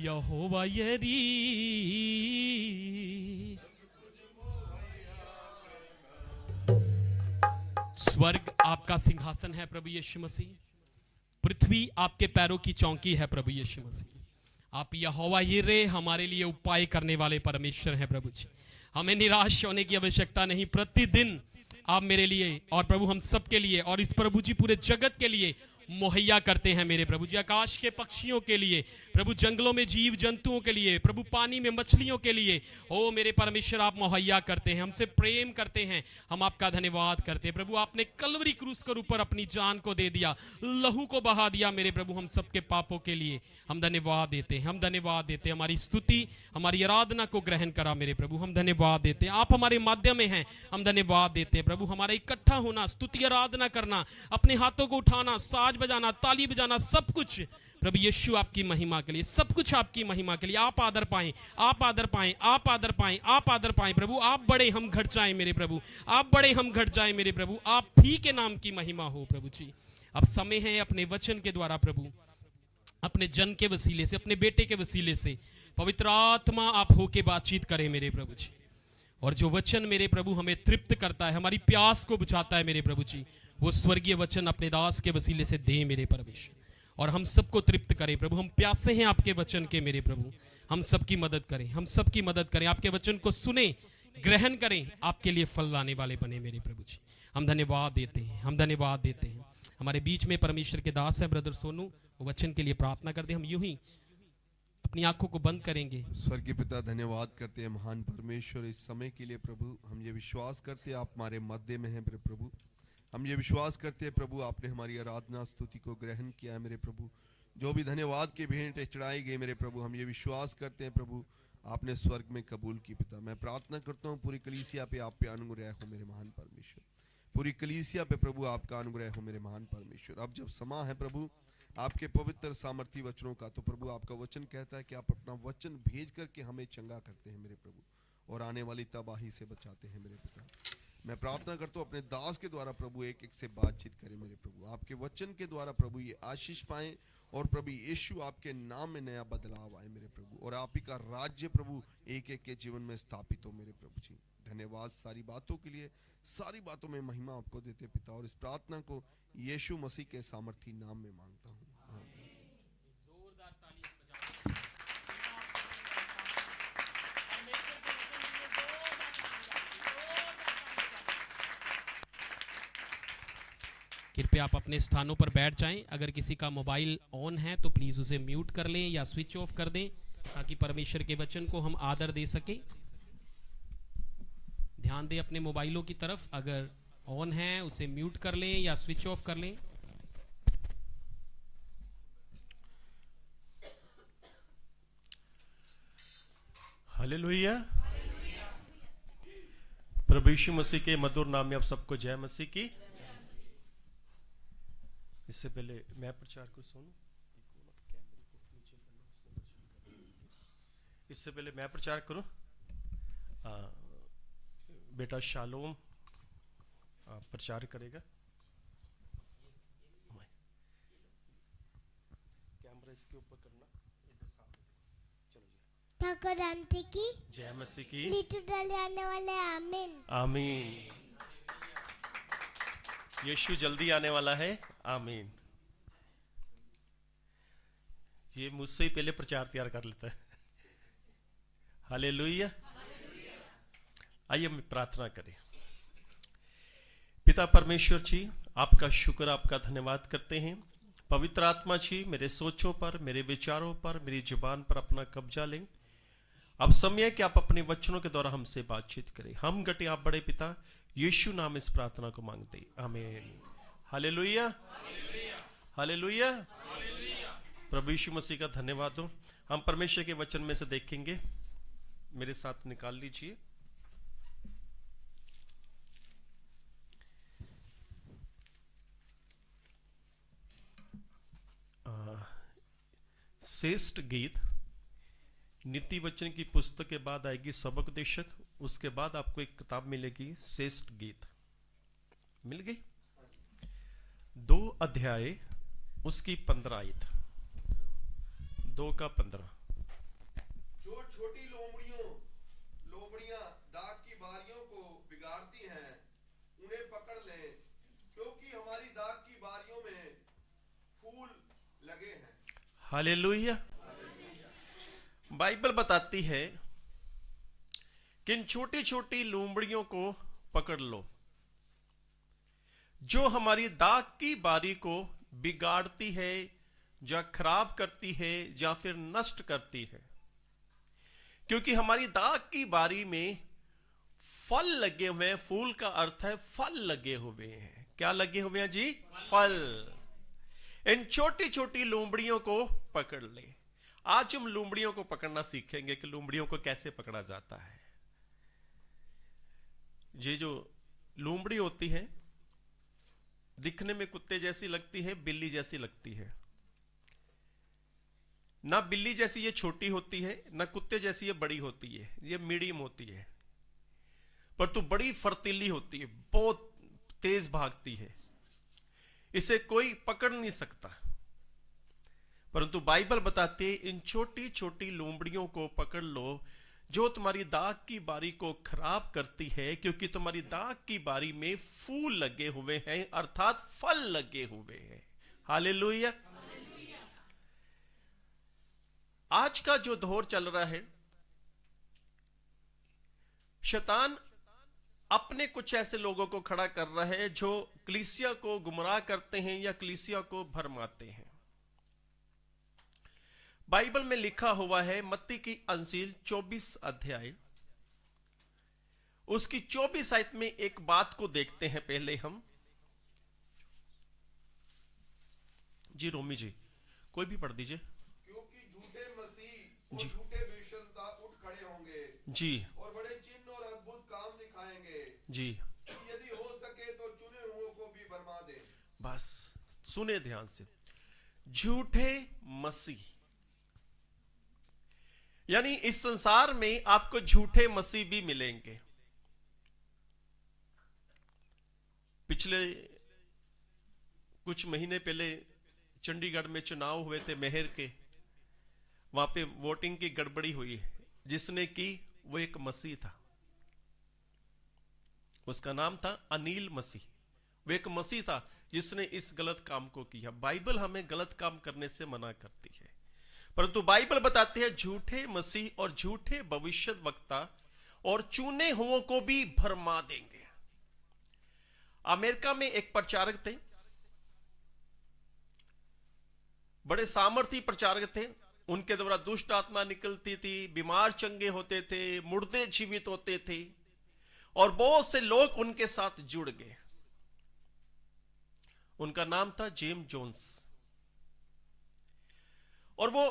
यहोवा यरी। स्वर्ग आपका सिंहासन है प्रभु यीशु मसीह, पृथ्वी आपके पैरों की चौकी है प्रभु यीशु मसीह। आप यहोवा यिरे, हमारे लिए उपाय करने वाले परमेश्वर हैं प्रभु जी। हमें निराश होने की आवश्यकता नहीं, प्रतिदिन आप मेरे लिए और प्रभु हम सब के लिए और इस प्रभु जी पूरे जगत के लिए मुहैया करते हैं मेरे प्रभु जी। आकाश के पक्षियों के लिए प्रभु, जंगलों में जीव जंतुओं के लिए प्रभु, पानी में मछलियों के लिए, ओ मेरे परमेश्वर आप मुहैया करते हैं, हमसे प्रेम करते हैं। हम आपका धन्यवाद करते हैं प्रभु। आपने कलवरी क्रूस के ऊपर अपनी जान को दे दिया, लहू को बहा दिया मेरे प्रभु हम सबके पापों के लिए। हम धन्यवाद देते हैं, हम धन्यवाद देते हैं। हमारी स्तुति, हमारी आराधना को ग्रहण करा मेरे प्रभु, हम धन्यवाद देते हैं। आप हमारे माध्यम में हैं, हम धन्यवाद देते हैं प्रभु। हमारा इकट्ठा होना, स्तुति आराधना करना, अपने हाथों को उठाना, साज बजाना, ताली बजाना, सब कुछ प्रभु यीशु आपकी महिमा के लिए, सब कुछ आपकी महिमा के लिए। आप आदर पाएं, आप आदर पाएं, आप आदर पाएं, आप आदर पाएं प्रभु। आप बड़े, हम घट जाएं मेरे प्रभु, आप बड़े, हम घट जाएं मेरे प्रभु। आप ही के नाम की महिमा हो प्रभु जी। अब समय है अपने वचन के द्वारा प्रभु, अपने जन के वसीले से, अपने बेटे के वसीले से पवित्र आत्मा आप होके बातचीत करें मेरे प्रभु जी। और जो वचन मेरे प्रभु हमें तृप्त करता है, हमारी प्यास को बुझाता है मेरे प्रभु जी, वो स्वर्गीय वचन अपने दास के वसीले से दे मेरे परमेश्वर, और हम सबको तृप्त करें प्रभु। हम प्यासे हैं आपके वचन के मेरे प्रभु, हम सबकी मदद करें, हम सबकी मदद करें। आपके वचन को सुने, ग्रहण करें, आपके लिए फल लाने वाले बने मेरे प्रभु जी। हम धन्यवाद देते हैं, हम धन्यवाद देते हैं। हमारे बीच में परमेश्वर के दास है ब्रदर सोनू, वो वचन के लिए प्रार्थना करते हैं। हम यूं ही अपनी आंखों को बंद करेंगे। स्वर्गीय पिता, धन्यवाद करते हैं महान परमेश्वर इस समय के लिए प्रभु। हम ये विश्वास करते हैं आप हमारे मध्य में हैं मेरे प्रभु। हम ये विश्वास करते हैं प्रभु आपने हमारी आराधना स्तुति को ग्रहण किया है मेरे प्रभु। जो भी धन्यवाद की भेंट चढ़ाई गई मेरे प्रभु, हम ये विश्वास करते हैं प्रभु आपने स्वर्ग में कबूल की पिता। मैं प्रार्थना करता हूँ पूरी कलीसिया पे आप पे अनुग्रह हो मेरे महान परमेश्वर, पूरी कलीसिया पे प्रभु आपका अनुग्रह हो मेरे महान परमेश्वर। अब जब समा है प्रभु आपके पवित्र सामर्थी वचनों का, तो प्रभु आपका वचन कहता है कि आप अपना वचन भेज करके हमें चंगा करते हैं मेरे प्रभु, और आने वाली तबाही से बचाते हैं मेरे पिता। मैं प्रार्थना करता हूँ अपने दास के द्वारा प्रभु एक एक से बातचीत करें मेरे प्रभु, आपके वचन के द्वारा प्रभु ये आशीष पाएं, और प्रभु यीशु आपके नाम में नया बदलाव आए मेरे प्रभु, और आप ही का राज्य प्रभु एक एक के जीवन में स्थापित हो मेरे प्रभु जी। धन्यवाद सारी बातों के लिए, सारी बातों में महिमा आपको देते पिता, और इस प्रार्थना को यीशु मसीह के सामर्थी नाम में मांगता हूँ। जोरदार ताली कृपया आप अपने स्थानों पर बैठ जाएं। अगर किसी का मोबाइल ऑन है तो प्लीज उसे म्यूट कर लें या स्विच ऑफ कर दें, ताकि परमेश्वर के वचन को हम आदर दे सकें। ध्यान दें अपने मोबाइलों की तरफ, अगर ऑन है उसे म्यूट कर लें या स्विच ऑफ कर लें। हालेलुया। प्रभु यीशु मसीह के मधुर नाम में आप सबको जय मसीह की। इससे पहले मैं प्रचार को सुनूं, इससे पहले मैं प्रचार करूं। बेटा शालोम प्रचार करेगा। कैमरा इसके ऊपर करना, इधर सामने। चलो जी। ठाकुर आंटी की जय मसीह की। लीटू डाले आने वाले, आमीन आमीन। यीशु जल्दी आने वाला है, आमीन। ये मुझसे ही पहले प्रचार तैयार कर लेता है। हालेलुया। आइए हम प्रार्थना करें। पिता परमेश्वर जी, आपका शुक्र, आपका धन्यवाद करते हैं। पवित्र आत्मा जी, मेरे सोचों पर, मेरे विचारों पर, मेरी जुबान पर अपना कब्जा लें। अब समय है कि आप अपने वचनों के द्वारा हमसे बातचीत करें। हम घटे, आप बड़े पिता, यीशु नाम इस प्रार्थना को मांगते, आमीन। Hallelujah, hallelujah. प्रभु यीशु मसीह का धन्यवाद हो। हम परमेश्वर के वचन में से देखेंगे, मेरे साथ निकाल लीजिए। श्रेष्ठ गीत, नीति वचन की पुस्तक के बाद आएगी सबकदेशक, उसके बाद आपको एक किताब मिलेगी श्रेष्ठ गीत। मिल गई? 2 अध्याय उसकी 15 आयत, 2 का 15। जो छोटी लोमड़ियां दाग की बारियों को बिगाड़ती हैं, उन्हें पकड़ लें, क्योंकि हमारी दाग की बारियों में फूल लगे हैं। हालेलुया। बाइबल बताती है कि इन छोटी छोटी लोमड़ियों को पकड़ लो जो हमारी दाग की बारी को बिगाड़ती है, या खराब करती है, या फिर नष्ट करती है। क्योंकि हमारी दाग की बारी में फल लगे हुए हैं। फूल का अर्थ है फल लगे हुए हैं। क्या लगे हुए हैं जी? फल। इन छोटी छोटी लोमड़ियों को पकड़ ले। आज हम लोमड़ियों को पकड़ना सीखेंगे कि लोमड़ियों को कैसे पकड़ा जाता है। ये जो लोमड़ी होती है दिखने में कुत्ते जैसी लगती है, बिल्ली जैसी लगती है। ना बिल्ली जैसी ये छोटी होती है, ना कुत्ते जैसी ये बड़ी होती है, ये मीडियम होती है। पर तो बड़ी फर्तीली होती है, बहुत तेज भागती है, इसे कोई पकड़ नहीं सकता। परंतु बाइबल बताती है इन छोटी छोटी लोमड़ियों को पकड़ लो जो तुम्हारी दाग की बारी को खराब करती है, क्योंकि तुम्हारी दाग की बारी में फूल लगे हुए हैं, अर्थात फल लगे हुए हैं। हालेलुया। आज का जो दौर चल रहा है, शैतान अपने कुछ ऐसे लोगों को खड़ा कर रहा है जो कलीसिया को गुमराह करते हैं या कलीसिया को भरमाते हैं। बाइबल में लिखा हुआ है मत्ती की अंजील 24 अध्याय उसकी 24 आयत में एक बात को देखते हैं। पहले हम जी रोमी जी कोई भी पढ़ दीजिए। क्योंकि झूठे मसीह और झूठे भविष्यद्वक्ता उठ खड़े होंगे जी और बड़े चिन्ह और अद्भुत काम दिखाएंगे जी। यदि हो सके तो चुने हुओं को भी भरमा दे। बस सुने ध्यान से, झूठे मसीह, यानी इस संसार में आपको झूठे मसीह भी मिलेंगे। पिछले कुछ महीने पहले चंडीगढ़ में चुनाव हुए थे मेहर के, वहां पे वोटिंग की गड़बड़ी हुई। जिसने की वो एक मसीह था, उसका नाम था अनिल मसीह। वो एक मसीह था जिसने इस गलत काम को किया। बाइबल हमें गलत काम करने से मना करती है, परंतु बाइबल बताती है झूठे मसीह और झूठे भविष्यद्वक्ता और चुने हुओं को भी भरमा देंगे। अमेरिका में एक प्रचारक थे, बड़े सामर्थी प्रचारक थे। उनके द्वारा दुष्ट आत्मा निकलती थी, बीमार चंगे होते थे, मुर्दे जीवित होते थे, और बहुत से लोग उनके साथ जुड़ गए। उनका नाम था जेम जोन्स। और वो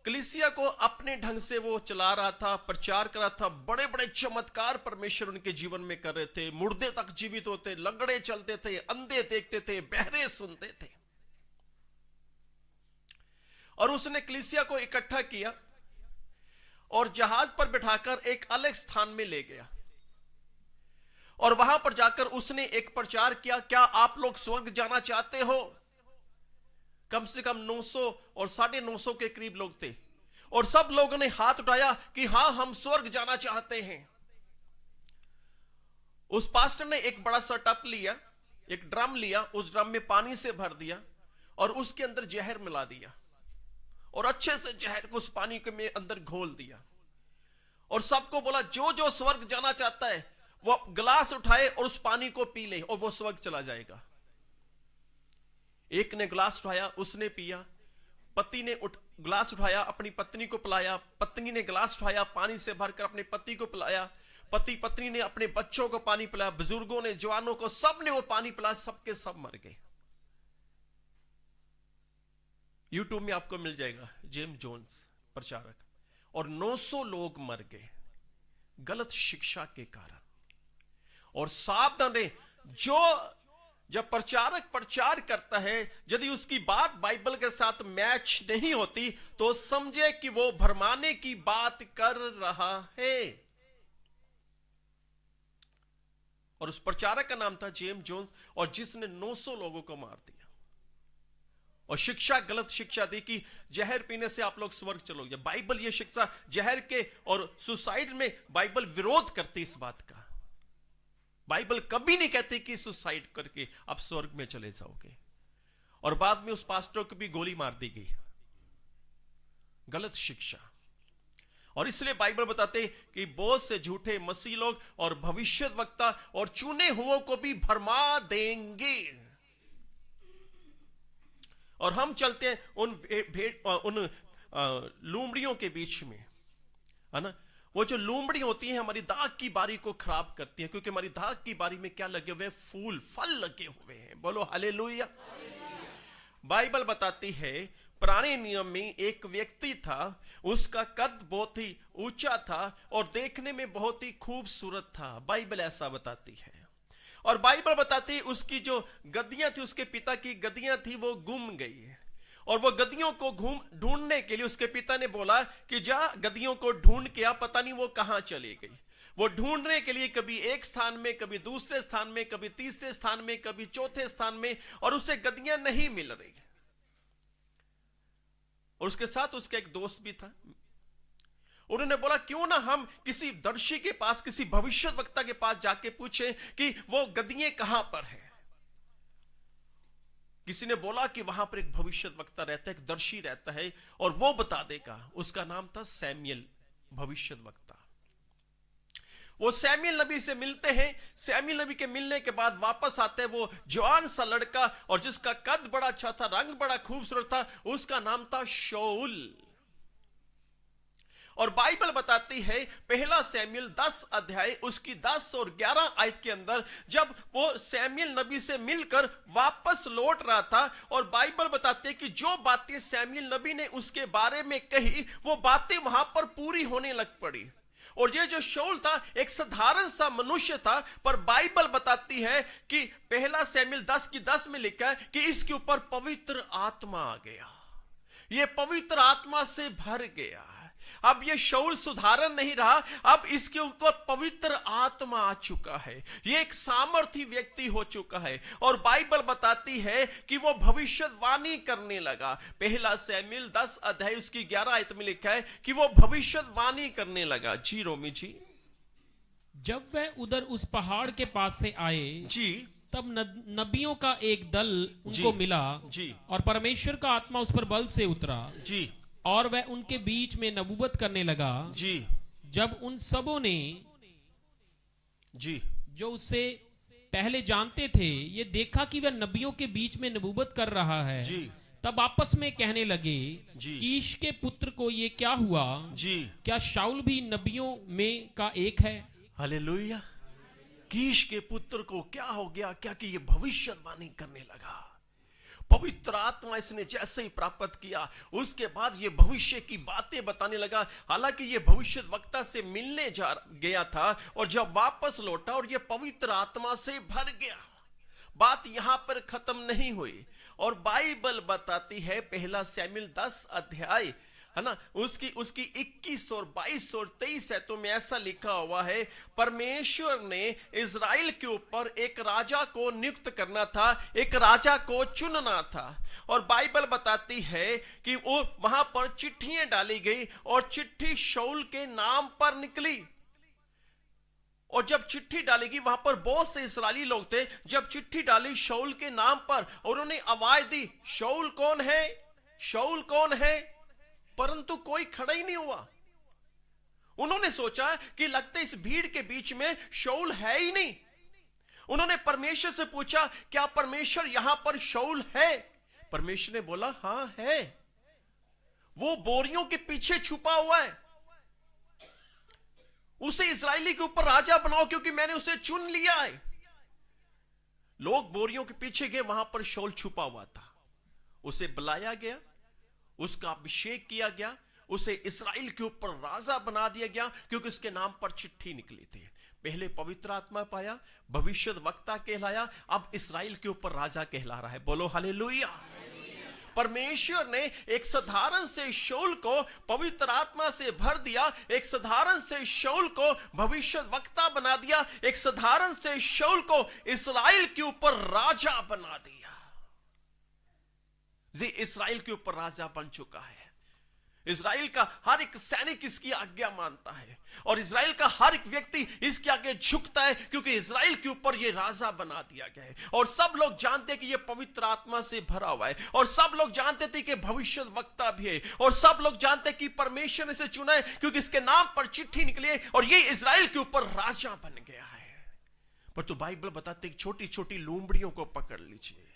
कलीसिया को अपने ढंग से वो चला रहा था, प्रचार कर रहा था। बड़े बड़े चमत्कार परमेश्वर उनके जीवन में कर रहे थे। मुर्दे तक जीवित होते, लंगड़े चलते थे, अंधे देखते थे, बहरे सुनते थे। और उसने कलीसिया को इकट्ठा किया और जहाज पर बिठाकर एक अलग स्थान में ले गया, और वहां पर जाकर उसने एक प्रचार किया, क्या आप लोग स्वर्ग जाना चाहते हो? कम से कम 900 और 950 के करीब लोग थे, और सब लोगों ने हाथ उठाया कि हां हम स्वर्ग जाना चाहते हैं। उस पास्टर ने एक बड़ा सा टप लिया, एक ड्रम लिया, उस ड्रम में पानी से भर दिया और उसके अंदर जहर मिला दिया, और अच्छे से जहर को उस पानी के में अंदर घोल दिया, और सबको बोला जो जो स्वर्ग जाना चाहता है वो गिलास उठाए और उस पानी को पी ले और वो स्वर्ग चला जाएगा। एक ने गिलास उठाया, उसने पिया। पति ने गिलास उठाया, अपनी पत्नी को पिलाया। पत्नी ने गिलास उठाया, पानी से भरकर अपने पति को पिलाया। पति पत्नी ने अपने बच्चों को पानी पिलाया, बुजुर्गों ने, जवानों को, सब ने वो पानी पिलाया। सबके सब मर गए। यूट्यूब में आपको मिल जाएगा जेम जोन्स प्रचारक। और 900 लोग मर गए गलत शिक्षा के कारण। और सावधान रहे, जो जब प्रचारक प्रचार करता है, यदि उसकी बात बाइबल के साथ मैच नहीं होती तो समझे कि वो भरमाने की बात कर रहा है। और उस प्रचारक का नाम था जेम जोन्स, और जिसने 900 लोगों को मार दिया। और शिक्षा, गलत शिक्षा दी कि जहर पीने से आप लोग स्वर्ग चलोगे। बाइबल ये शिक्षा जहर के और सुसाइड में बाइबल विरोध करती इस बात का। बाइबल कभी नहीं कहती कि सुसाइड करके आप स्वर्ग में चले जाओगे। और बाद में उस पास्टर को भी गोली मार दी गई। गलत शिक्षा। और इसलिए बाइबल बताते कि बहुत से झूठे मसीह लोग और भविष्यद्वक्ता और चुने हुओं को भी भरमा देंगे। और हम चलते हैं उन लूमड़ियों के बीच में, है ना। वो जो लूमड़ी होती है हमारी दाग की बारी को खराब करती है, क्योंकि हमारी दाग की बारी में क्या लगे हुए हैं? फूल, फल लगे हुए हैं। बोलो हालेलुया। बाइबल बताती है पुराने नियम में एक व्यक्ति था, उसका कद बहुत ही ऊंचा था और देखने में बहुत ही खूबसूरत था। बाइबल ऐसा बताती है। और बाइबल बताती है उसकी जो गद्दियां थी, उसके पिता की गद्दियां थी, वो गुम गई। और वो गद्दियों को ढूंढने के लिए उसके पिता ने बोला कि जा गद्दियों को ढूंढ के आ, पता नहीं वो कहां चली गई। वो ढूंढने के लिए कभी एक स्थान में, कभी दूसरे स्थान में, कभी तीसरे स्थान में, कभी चौथे स्थान में, और उसे गद्दियां नहीं मिल रही। और उसके साथ उसका एक दोस्त भी था। उन्होंने बोला क्यों ना हम किसी दर्शी के पास, किसी भविष्यद्वक्ता के पास जाके पूछें कि वो गद्दियां कहां पर है। किसी ने बोला कि वहां पर एक भविष्यद्वक्ता रहता है, एक दर्शी रहता है और वो बता देगा। उसका नाम था सैमुएल भविष्यद्वक्ता। वो सैमुएल नबी से मिलते हैं। सैमुएल नबी के मिलने के बाद वापस आते हैं वो जवान सा लड़का, और जिसका कद बड़ा अच्छा था, रंग बड़ा खूबसूरत था, उसका नाम था शाऊल। और बाइबल बताती है पहला सैमुएल 10 अध्याय उसकी 10 और 11 आयत के अंदर, जब वो सैमुएल नबी से मिलकर वापस लौट रहा था, और बाइबल बताती है कि जो बातें सैमुएल नबी ने उसके बारे में कही, वो बातें वहां पर पूरी होने लग पड़ी। और ये जो शाऊल था एक साधारण सा मनुष्य था, पर बाइबल बताती है कि पहला सैमुएल 10 की 10 में लिखा है कि इसके ऊपर पवित्र आत्मा आ गया। ये पवित्र आत्मा से भर गया। अब ये शाऊल सुधारण नहीं रहा, अब इसके ऊपर पवित्र आत्मा आ चुका है। ये एक सामर्थी व्यक्ति हो चुका है। और बाइबल बताती है कि वो भविष्यवाणी करने लगा। पहला सैमुएल 10 अध्याय उसकी 11 आयत में लिखा है कि वो भविष्यवाणी करने लगा। जी रोमी जी। जब वह उधर उस पहाड़ के पास से आए जी, तब नबियों का एक दल उनको मिला जी, और परमेश्वर का आत्मा उस पर बल से उतरा जी, और वह उनके बीच में नबूवत करने लगा। जी, जब उन सबों ने जी, जो उससे पहले जानते थे ये देखा कि वह नबियों के बीच में नबूवत कर रहा है, जी, तब आपस में कहने लगे, जी, कीश के पुत्र को ये क्या हुआ? जी। क्या शाऊल भी नबियों में का एक है? हालेलुया। कीश के पुत्र को क्या हो गया? क्या कि ये भविष्यवाणी करने लगा। पवित्र आत्मा इसने जैसे ही प्राप्त किया, उसके बाद ये भविष्य की बातें बताने लगा। हालांकि ये भविष्यद्वक्ता से मिलने जा गया था, और जब वापस लौटा और ये पवित्र आत्मा से भर गया। बात यहां पर खत्म नहीं हुई। और बाइबल बताती है पहला सैमुएल 10 अध्याय, है ना, उसकी 21 और 22 और 23 है, तो में ऐसा लिखा हुआ है, परमेश्वर ने इज़राइल के ऊपर एक राजा को नियुक्त करना था, एक राजा को चुनना था। और बाइबल बताती है कि वो वहां पर चिट्ठियां डाली गई और चिट्ठी शाऊल के नाम पर निकली। और जब चिट्ठी डाली गई, वहां पर बहुत से इस्राएली लोग थे। जब चिट्ठी डाली शाऊल के नाम पर, और उन्होंने आवाज दी, शाऊल कौन है, शाऊल कौन है, परंतु कोई खड़ा ही नहीं हुआ। उन्होंने सोचा कि लगता है इस भीड़ के बीच में शाऊल है ही नहीं। उन्होंने परमेश्वर से पूछा, क्या परमेश्वर यहां पर शाऊल है? परमेश्वर ने बोला, हां है, वो बोरियों के पीछे छुपा हुआ है। उसे इस्राएली के ऊपर राजा बनाओ, क्योंकि मैंने उसे चुन लिया है। लोग बोरियों के पीछे गए, वहां पर शाऊल छुपा हुआ था। उसे बुलाया गया, उसका अभिषेक किया गया, उसे इस्राएल के ऊपर राजा बना दिया गया, क्योंकि उसके नाम पर चिट्ठी निकली थी। पहले पवित्र आत्मा पाया, भविष्यद्वक्ता कहलाया, अब इस्राएल के ऊपर राजा कहला रहा है। बोलो हालेलुया। परमेश्वर ने एक साधारण से शाऊल को पवित्र आत्मा से भर दिया, एक साधारण से शाऊल को भविष्यद्वक्ता बना दिया, एक साधारण से शाऊल को इस्राएल के ऊपर राजा बना दिया। ये इस्राएल के ऊपर राजा बन चुका है। इस्राएल का हर एक सैनिक इसकी आज्ञा मानता है और इस्राएल का हर एक व्यक्ति इसके आगे झुकता है, क्योंकि इस्राएल के ऊपर यह राजा बना दिया गया है। और सब लोग जानते हैं कि यह पवित्र आत्मा से भरा हुआ है, और सब लोग जानते थे कि भविष्य वक्ता भी है, और सब लोग जानते हैं कि परमेश्वर ने इसे चुना है क्योंकि इसके नाम पर चिट्ठी निकली है और यह इस्राएल के ऊपर राजा बन गया है। पर तो बाइबल बताती है छोटी छोटी लोमड़ियों को पकड़ लीजिए।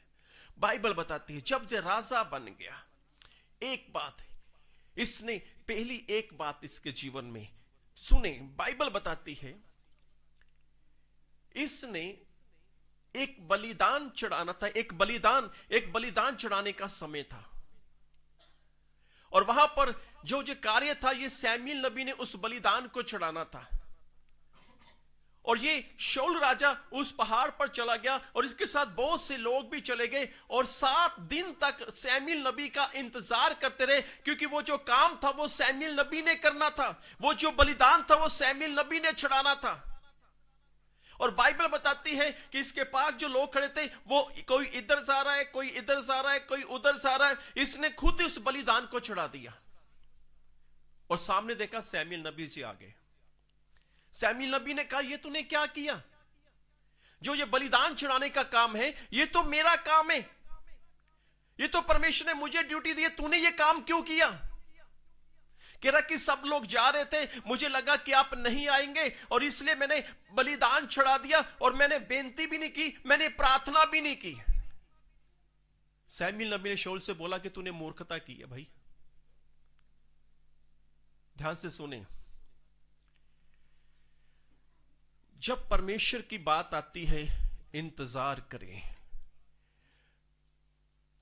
बाइबल बताती है जब ये राजा बन गया, एक बात इसने पहली एक बात इसके जीवन में सुने, बाइबल बताती है इसने एक बलिदान चढ़ाना था। एक बलिदान चढ़ाने का समय था, और वहां पर जो कार्य था ये सैमुएल नबी ने उस बलिदान को चढ़ाना था। और ये शाऊल राजा उस पहाड़ पर चला गया और इसके साथ बहुत से लोग भी चले गए, और 7 दिन तक सैमुएल नबी का इंतजार करते रहे, क्योंकि वो जो काम था वो सैमुएल नबी ने करना था, वो जो बलिदान था वो सैमुएल नबी ने चढ़ाना था। और बाइबल बताती है कि इसके पास जो लोग खड़े थे वो कोई इधर जा रहा है, कोई इधर जा रहा है, कोई उधर जा रहा है। इसने खुद उस बलिदान को चढ़ा दिया और सामने देखा सैमुएल नबी जी आ गए। सैमुएल नबी ने कहा ये तूने क्या किया? जो ये बलिदान चढ़ाने का काम है ये तो मेरा काम है, ये तो परमेश्वर ने मुझे ड्यूटी दी है, तूने ये काम क्यों किया? कह रहा कि सब लोग जा रहे थे, मुझे लगा कि आप नहीं आएंगे और इसलिए मैंने बलिदान चढ़ा दिया, और मैंने बेनती भी नहीं की, मैंने प्रार्थना भी नहीं की। सैमुएल नबी ने शाऊल से बोला कि तूने मूर्खता की है। भाई ध्यान से सुने, जब परमेश्वर की बात आती है इंतजार करें।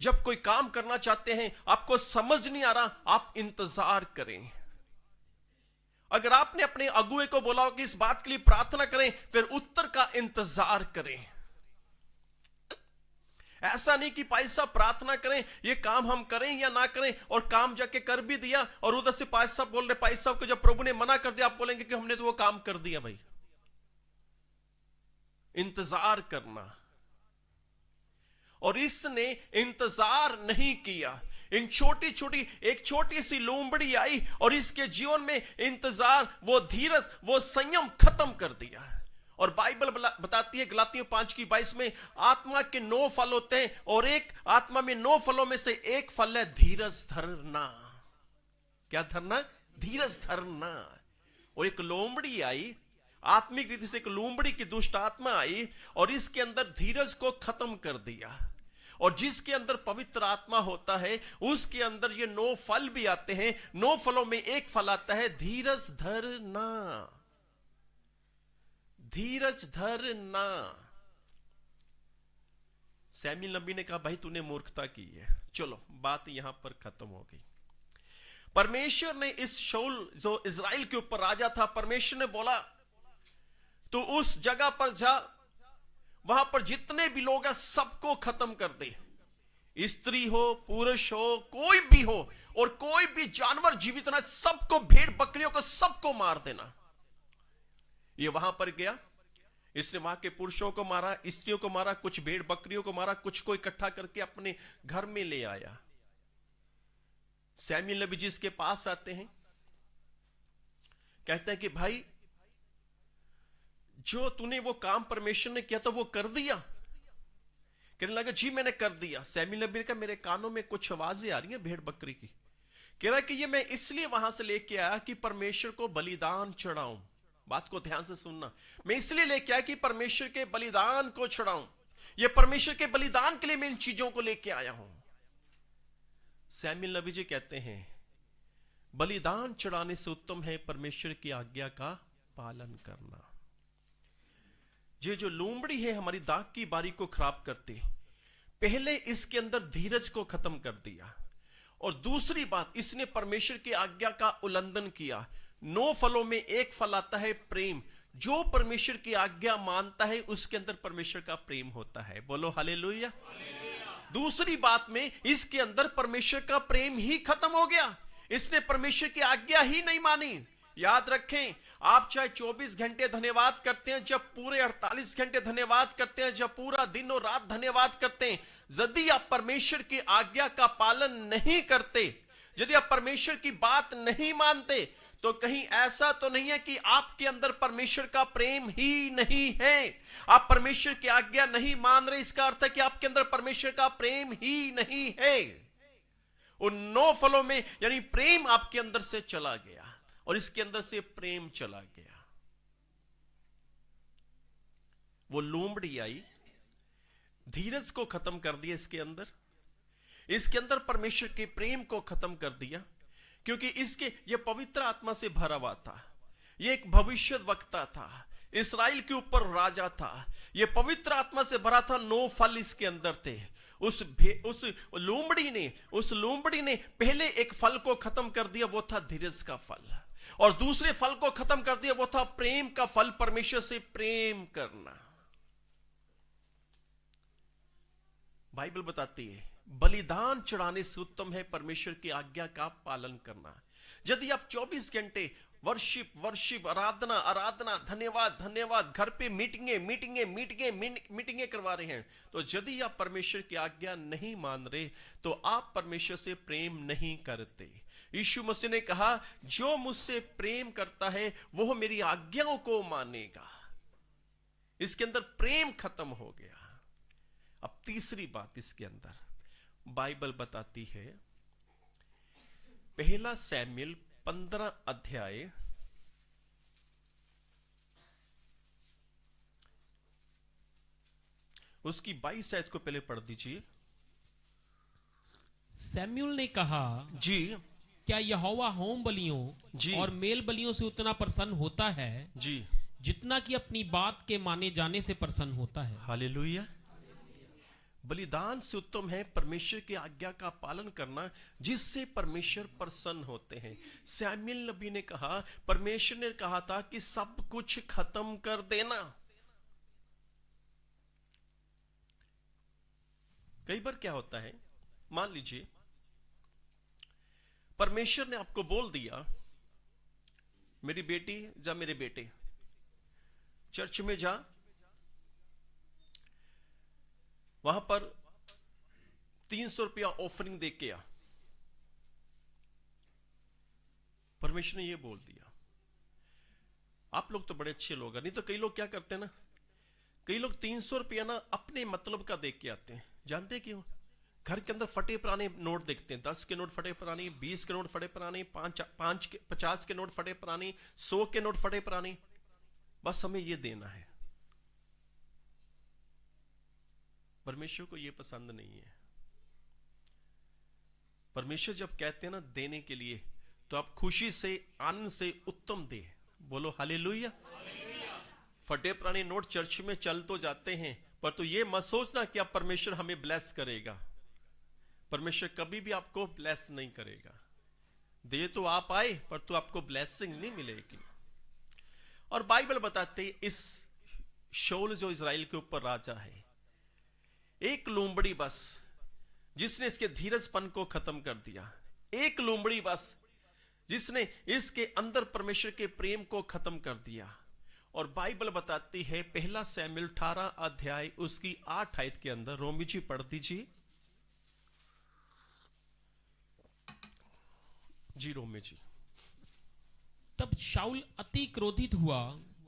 जब कोई काम करना चाहते हैं, आपको समझ नहीं आ रहा, आप इंतजार करें। अगर आपने अपने अगुए को बोला हो कि इस बात के लिए प्रार्थना करें, फिर उत्तर का इंतजार करें। ऐसा नहीं कि भाई साहब प्रार्थना करें, ये काम हम करें या ना करें, और काम जाके कर भी दिया और उधर से भाई साहब बोल रहे, भाई साहब को जब प्रभु ने मना कर दिया आप बोलेंगे कि हमने तो वो काम कर दिया। भाई इंतजार करना, और इसने इंतजार नहीं किया। इन एक छोटी सी लोमड़ी आई और इसके जीवन में इंतजार, वो धीरज, वो संयम खत्म कर दिया। और बाइबल बताती है गलातियों 5:22 में आत्मा के 9 फल होते हैं, और एक आत्मा में 9 फलों में से एक फल है धीरज धरना। क्या धरना? धीरज धरना। और एक लोमड़ी आई, आत्मिक रीति से एक लोमड़ी की दुष्ट आत्मा आई और इसके अंदर धीरज को खत्म कर दिया। और जिसके अंदर पवित्र आत्मा होता है उसके अंदर ये 9 फल भी आते हैं। 9 फलों में एक फल आता है धीरज धरना। धीरज धरना। सैमुएल नबी ने कहा भाई तूने मूर्खता की है। चलो बात यहां पर खत्म हो गई। परमेश्वर ने इस शाऊल जो इजराइल के ऊपर राजा था, परमेश्वर ने बोला तो उस जगह पर जा, वहां पर जितने भी लोग हैं सबको खत्म कर दे। स्त्री हो, पुरुष हो, कोई भी हो, और कोई भी जानवर जीवित ना, सबको, भेड़ बकरियों को सबको मार देना। ये वहां पर गया, इसने वहां के पुरुषों को मारा, स्त्रियों को मारा, कुछ भेड़ बकरियों को मारा, कुछ को इकट्ठा करके अपने घर में ले आया। सैमुएल नबी जी इसके पास आते हैं, कहते हैं कि भाई जो तूने वो काम परमेश्वर ने किया था वो कर दिया। कहने लगा जी मैंने कर दिया। सैमुएल नबी ने कहा मेरे कानों में कुछ आवाजें आ रही हैं भेड़ बकरी की। कह रहा कि ये मैं इसलिए वहां से लेके आया कि परमेश्वर को बलिदान चढ़ाऊं। बात को ध्यान से सुनना, मैं इसलिए लेके आया कि परमेश्वर के बलिदान को चढ़ाऊं। ये परमेश्वर के बलिदान के लिए मैं इन चीजों को लेके आया हूं। सैमुएल नबी जी कहते हैं बलिदान चढ़ाने से उत्तम है परमेश्वर की आज्ञा का पालन करना। ये जो लोमड़ी है हमारी दाग की बारी को खराब करती, पहले इसके अंदर धीरज को खत्म कर दिया, और दूसरी बात इसने परमेश्वर की आज्ञा का उल्लंघन किया। 9 फलों में एक फल आता है प्रेम। जो परमेश्वर की आज्ञा मानता है उसके अंदर परमेश्वर का प्रेम होता है। बोलो हालेलुया। दूसरी बात में इसके अंदर परमेश्वर का प्रेम ही खत्म हो गया। इसने परमेश्वर की आज्ञा ही नहीं मानी। याद रखें, आप चाहे 24 घंटे धन्यवाद करते हैं, जब पूरे 48 घंटे धन्यवाद करते हैं, जब पूरा दिन और रात धन्यवाद करते हैं, यदि आप परमेश्वर की आज्ञा का पालन नहीं करते, यदि आप परमेश्वर की बात नहीं मानते, तो कहीं ऐसा तो नहीं है कि आपके अंदर परमेश्वर का प्रेम ही नहीं है। आप परमेश्वर की आज्ञा नहीं मान रहे, इसका अर्थ है कि आपके अंदर परमेश्वर का प्रेम ही नहीं है। उन 9 फलों में यानी प्रेम आपके अंदर से चला गया और इसके अंदर से प्रेम चला गया। वो लोमड़ी आई, धीरज को खत्म कर दिया, इसके अंदर परमेश्वर के प्रेम को खत्म कर दिया, क्योंकि ये पवित्र आत्मा से भरा हुआ था। ये एक भविष्य वक्ता था, इस्राएल के ऊपर राजा था, ये पवित्र आत्मा से भरा था। 9 फल इसके अंदर थे। उस लोमड़ी ने पहले एक फल को खत्म कर दिया, वो था धीरज का फल, और दूसरे फल को खत्म कर दिया, वो था प्रेम का फल, परमेश्वर से प्रेम करना। बाइबल बताती है बलिदान चढ़ाने से उत्तम है परमेश्वर की आज्ञा का पालन करना। यदि आप 24 घंटे वर्शिप आराधना धन्यवाद घर पे मीटिंगें करवा रहे हैं, तो यदि आप परमेश्वर की आज्ञा नहीं मान रहे, तो आप परमेश्वर से प्रेम नहीं करते। यीशु मसीह ने कहा, जो मुझसे प्रेम करता है वो मेरी आज्ञाओं को मानेगा। इसके अंदर प्रेम खत्म हो गया। अब तीसरी बात इसके अंदर बाइबल बताती है, 1 शमूएल 15 अध्याय उसकी 22 आयत को पहले पढ़ दीजिए। सैमुएल ने कहा, जी क्या यहोवा होम बलियों जी और मेल बलियों से उतना प्रसन्न होता है जी जितना कि अपनी बात के माने जाने से प्रसन्न होता है। हालेलुया। बलिदान से उत्तम है परमेश्वर की आज्ञा का पालन करना, जिससे परमेश्वर प्रसन्न होते हैं। सैमुएल नबी ने कहा, परमेश्वर ने कहा था कि सब कुछ खत्म कर देना। कई बार क्या होता है, मान लीजिए परमेश्वर ने आपको बोल दिया, मेरी बेटी जा, मेरे बेटे चर्च में जा, वहां पर 300 रुपया ऑफरिंग दे के आ। परमेश्वर ने यह बोल दिया। आप लोग तो बड़े अच्छे लोग हैं, नहीं तो कई लोग क्या करते हैं ना, कई लोग 300 रुपया ना अपने मतलब का देख के आते हैं। जानते क्यों? घर के अंदर फटे पुराने नोट देखते हैं, 10 के नोट फटे पुराने, 20 के नोट फटे पुराने, 50 के नोट फटे पुराने, 100 के नोट फटे पुराने, बस हमें यह देना है। परमेश्वर को यह पसंद नहीं है। परमेश्वर जब कहते हैं ना देने के लिए, तो आप खुशी से, आनंद से उत्तम दे। बोलो हालेलुया। फटे पुराने नोट चर्च में चल तो जाते हैं, पर तो ये मत सोचना कि आप परमेश्वर हमें ब्लेस करेगा। परमेश्वर कभी भी आपको ब्लेस नहीं करेगा। दे तो आप आए, पर तो आपको ब्लेसिंग नहीं मिलेगी। और बाइबल बताते हैं, इस शाऊल जो इजराइल के ऊपर राजा है, एक लोमड़ी बस जिसने इसके धीरजपन को खत्म कर दिया, एक लोमड़ी बस जिसने इसके अंदर परमेश्वर के प्रेम को खत्म कर दिया। और बाइबल बताती है 1 शमूएल 18 अध्याय उसकी 8 आयत के अंदर, रोमी जी पढ़ दीजिए। जी रोमी जी। तब शाऊल अति क्रोधित हुआ।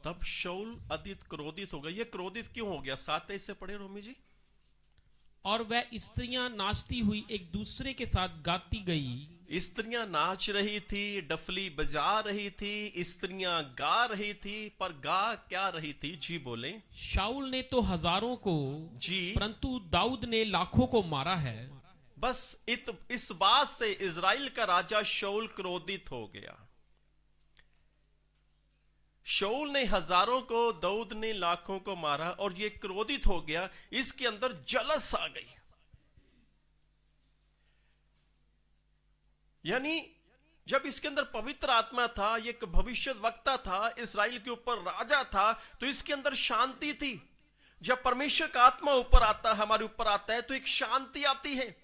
तब शाऊल अति क्रोधित हो गया। ये क्रोधित क्यों हो गया? 7 से पढ़े रोमी जी। और वह स्त्रियां नाचती हुई एक दूसरे के साथ गाती गई। स्त्रियां नाच रही थी, डफली बजा रही थी, स्त्रियां गा रही थी, पर गा क्या रही थी? जी बोले। शाऊल ने तो हजारों को जी, परंतु दाऊद ने लाखों को मारा है। बस इस बात से इजराइल का राजा शाऊल क्रोधित हो गया। शाऊल ने हजारों को, दाऊद ने लाखों को मारा, और ये क्रोधित हो गया। इसके अंदर जलस आ गई। यानी जब इसके अंदर पवित्र आत्मा था, ये एक भविष्य वक्ता था, इस्राएल के ऊपर राजा था, तो इसके अंदर शांति थी। जब परमेश्वर का आत्मा ऊपर आता है, हमारे ऊपर आता है, तो एक शांति आती है,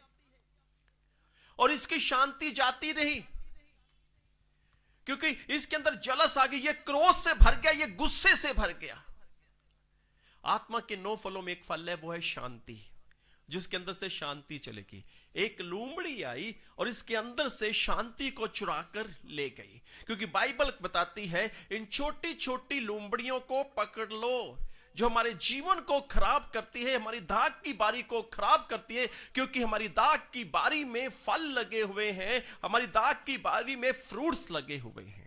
और इसकी शांति जाती रही। क्योंकि इसके अंदर जलस आ गई, ये क्रोध से भर गया, ये गुस्से से भर गया। आत्मा के 9 फलों में एक फल है, वो है शांति, जिसके अंदर से शांति चलेगी। एक लूमड़ी आई और इसके अंदर से शांति को चुरा कर ले गई, क्योंकि बाइबल बताती है इन छोटी छोटी लूमड़ियों को पकड़ लो, जो हमारे जीवन को खराब करती है, हमारी दाग की बारी को खराब करती है, क्योंकि हमारी दाग की बारी में फल लगे हुए हैं, हमारी दाग की बारी में फ्रूट्स लगे हुए हैं।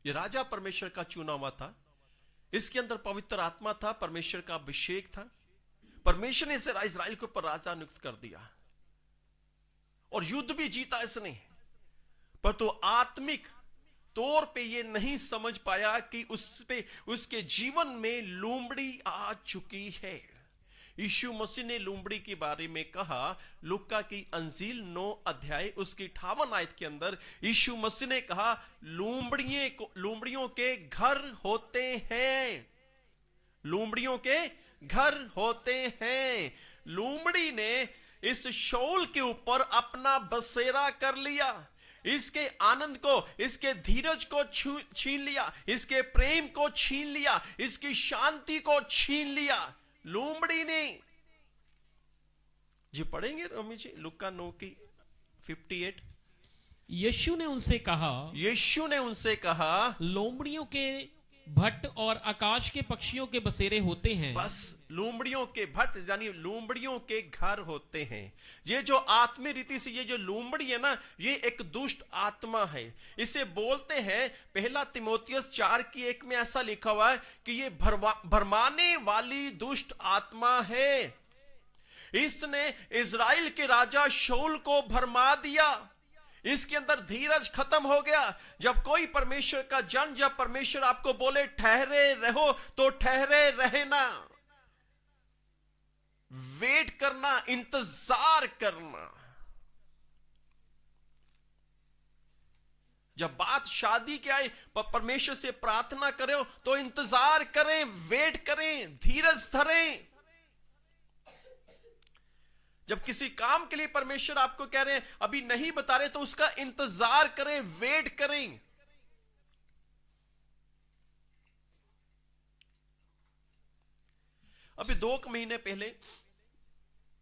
ये राजा परमेश्वर का चुना हुआ था, इसके अंदर पवित्र आत्मा था, परमेश्वर का अभिषेक था। परमेश्वर ने इसे इस्राएल के ऊपर राजा नियुक्त कर दिया और युद्ध भी जीता इसने, पर तो आत्मिक तौर पे ये नहीं समझ पाया कि उसके जीवन में लूमड़ी आ चुकी है। यीशु मसीह ने लूमड़ी के बारे में कहा, लूका की अंजील 9 अध्याय उसकी 58 आयत के अंदर यीशु मसीह ने कहा, लूमड़ियों के घर होते हैं, लूमड़ियों के घर होते हैं। लूमड़ी ने इस शौल के ऊपर अपना बसेरा कर लिया, इसके आनंद को, इसके धीरज को छीन लिया, इसके प्रेम को छीन लिया, इसकी शांति को छीन लिया लूमड़ी ने। जी पढ़ेंगे रमी जी, लूका 9 की 58। यीशु ने उनसे कहा, लोमड़ियों के भट्ट और आकाश के पक्षियों के बसेरे होते हैं। बस लूमड़ियों के भट्ट यानी लूमड़ियों के घर होते हैं। ये जो आत्मीय रीति से ये जो लूमड़ी है ना, ये एक दुष्ट आत्मा है। इसे बोलते हैं 1 तिमोथियस 4:1 में ऐसा लिखा हुआ है कि ये भरमाने वाली दुष्ट आत्मा है। इसने इजराइल के राजा शाऊल को भरमा दिया, इसके अंदर धीरज खत्म हो गया। जब कोई परमेश्वर का जन, जब परमेश्वर आपको बोले ठहरे रहो तो ठहरे रहना, वेट करना, इंतजार करना। जब बात शादी की आए, परमेश्वर से प्रार्थना करो तो इंतजार करें, वेट करें, धीरज धरें। जब किसी काम के लिए परमेश्वर आपको कह रहे हैं, अभी नहीं बता रहे, तो उसका इंतजार करें, वेट करें। अभी 2 महीने पहले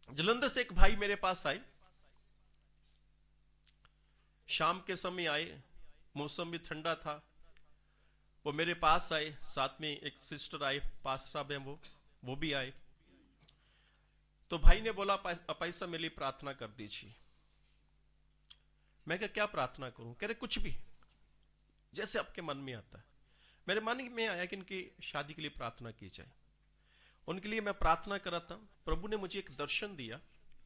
जलंधर से एक भाई मेरे पास आए, शाम के समय आए, मौसम भी ठंडा था। वो मेरे पास आए, साथ में एक सिस्टर आए, पास साहब हैं वो भी आए। तो भाई ने बोला, पैसा मेरे लिए प्रार्थना कर दीजिए। मैं क्या प्रार्थना करूं? कह रहे कुछ भी, जैसे आपके मन में आता है। मेरे मन में आया कि इनकी शादी के लिए प्रार्थना की जाए। उनके लिए मैं प्रार्थना कर रहा था। प्रभु ने मुझे एक दर्शन दिया,